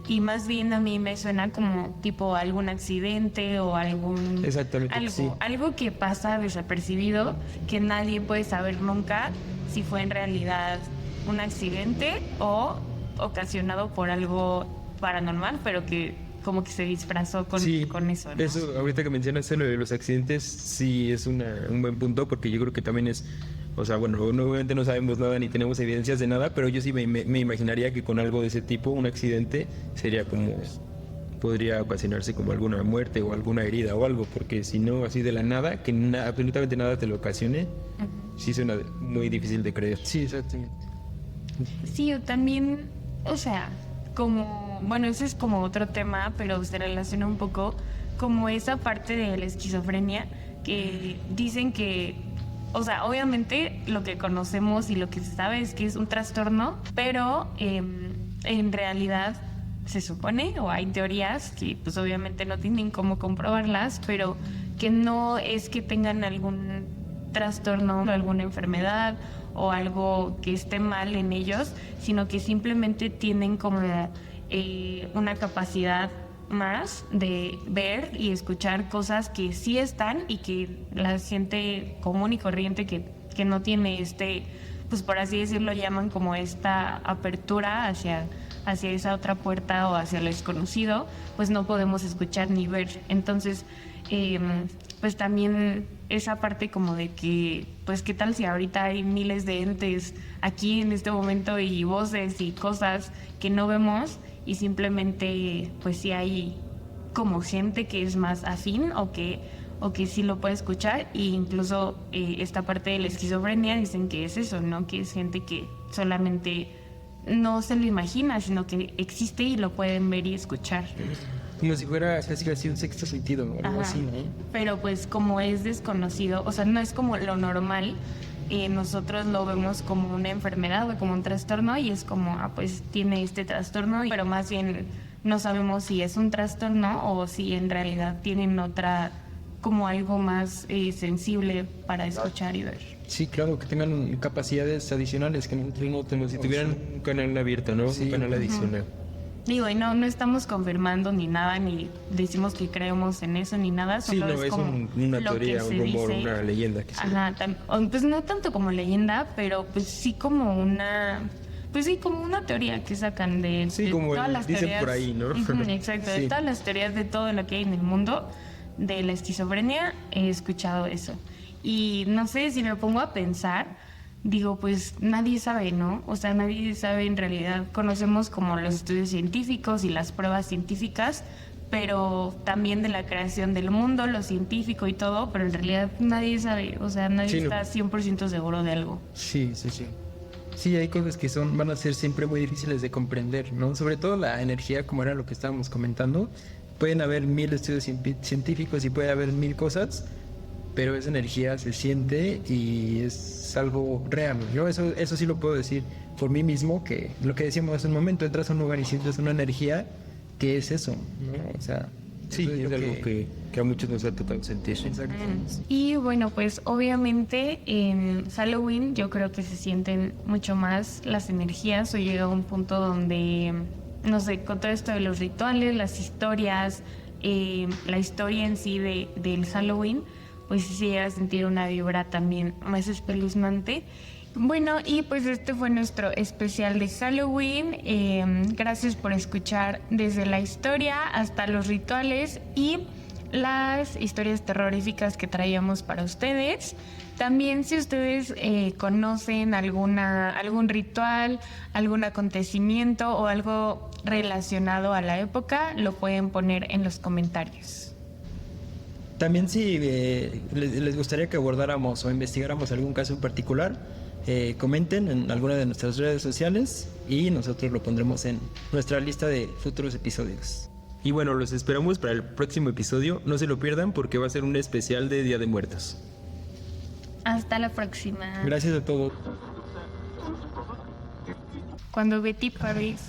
Y más bien a mí me suena como tipo algún accidente o algún... Exactamente, algo, sí. algo que pasa desapercibido, que nadie puede saber nunca si fue en realidad un accidente o ocasionado por algo paranormal, pero que como que se disfrazó con eso, ¿no? Eso, ahorita que mencionaste lo de los accidentes, sí es un buen punto, porque yo creo que también es, o sea, bueno, obviamente no sabemos nada ni tenemos evidencias de nada, pero yo sí me imaginaría que con algo de ese tipo, un accidente, sería como, podría ocasionarse como alguna muerte o alguna herida o algo, porque si no, así de la nada, que absolutamente nada te lo ocasione, sí suena muy difícil de creer. Sí, exactamente. Sí, o también, o sea, como, bueno, ese es como otro tema, pero se relaciona un poco como esa parte de la esquizofrenia que dicen que, o sea, obviamente lo que conocemos y lo que se sabe es que es un trastorno, pero en realidad se supone, o hay teorías que pues obviamente no tienen cómo comprobarlas, pero que no es que tengan algún trastorno o alguna enfermedad o algo que esté mal en ellos, sino que simplemente tienen como una capacidad más de ver y escuchar cosas que sí están y que la gente común y corriente que no tiene pues por así decirlo, llaman como esta apertura hacia hacia esa otra puerta o hacia lo desconocido, pues no podemos escuchar ni ver. Entonces, pues también esa parte como de que, pues qué tal si ahorita hay miles de entes aquí en este momento y voces y cosas que no vemos y simplemente pues sí hay como gente que es más afín o que sí lo puede escuchar, e incluso esta parte de la esquizofrenia dicen que es eso, ¿no? Que es gente que solamente no se lo imagina, sino que existe y lo pueden ver y escuchar. Como si fuera casi un sexto sentido o algo Ajá. así, ¿no? Pero pues como es desconocido, o sea, no es como lo normal, nosotros lo vemos como una enfermedad o como un trastorno y es como, pues tiene este trastorno, pero más bien no sabemos si es un trastorno o si en realidad tienen otra, como algo más sensible para escuchar y ver. Sí, claro, que tengan capacidades adicionales que nosotros no tenemos. Si tuvieran un canal abierto, ¿no? Sí. Un canal adicional. Digo, y no estamos confirmando ni nada, ni decimos que creemos en eso ni nada, Sí, solo no, es como una lo que teoría, un se rumor, dice. una leyenda que se... Ajá, pues no tanto como leyenda, pero pues sí como pues sí como una teoría que sacan de, Sí, de como todas las dicen teorías. por ahí, ¿no? Ujú, exacto, Sí. de todas las teorías de todo lo que hay en el mundo de la esquizofrenia, he escuchado eso. Y no sé, si me pongo a pensar, digo, pues nadie sabe, ¿no? O sea, nadie sabe en realidad. Conocemos como los estudios científicos y las pruebas científicas, pero también de la creación del mundo, lo científico y todo, pero en realidad nadie sabe, o sea, nadie Sí, no. está 100% seguro de algo. Sí. Sí, hay cosas que van a ser siempre muy difíciles de comprender, ¿no? Sobre todo la energía, como era lo que estábamos comentando. Pueden haber 1000 estudios científicos y puede haber 1000 cosas, pero esa energía se siente y es algo real. Yo eso sí lo puedo decir por mí mismo, que lo que decíamos hace un momento, entras a un lugar y sientes una energía que es eso, ¿no? O sea, Sí, eso es lo algo que a muchos nos ha tocado sentir. Exacto. Y bueno, pues obviamente en Halloween yo creo que se sienten mucho más las energías o llega a un punto donde, no sé, con todo esto de los rituales, las historias, la historia en sí del Halloween, pues sí se llega a sentir una vibra también más espeluznante. Bueno, y pues este fue nuestro especial de Halloween. Gracias por escuchar desde la historia hasta los rituales y las historias terroríficas que traíamos para ustedes. También si ustedes conocen algún ritual, algún acontecimiento o algo relacionado a la época, lo pueden poner en los comentarios. También si les gustaría que abordáramos o investigáramos algún caso en particular, comenten en alguna de nuestras redes sociales y nosotros lo pondremos en nuestra lista de futuros episodios. Y bueno, los esperamos para el próximo episodio. No se lo pierdan porque va a ser un especial de Día de Muertos. Hasta la próxima. Gracias a todos. Cuando Betty Paris.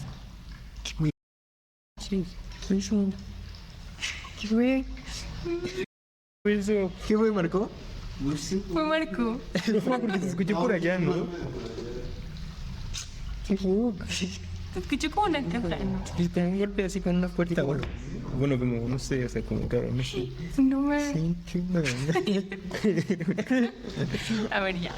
¿Qué fue, Marco? Fue Marco. Porque se escuchó por allá, ¿no? Te escucho como una caja. Y te un golpe así con una puerta. Bueno, Como, no sé, o sea, como que... No sé. No me... sí, A ver, ya.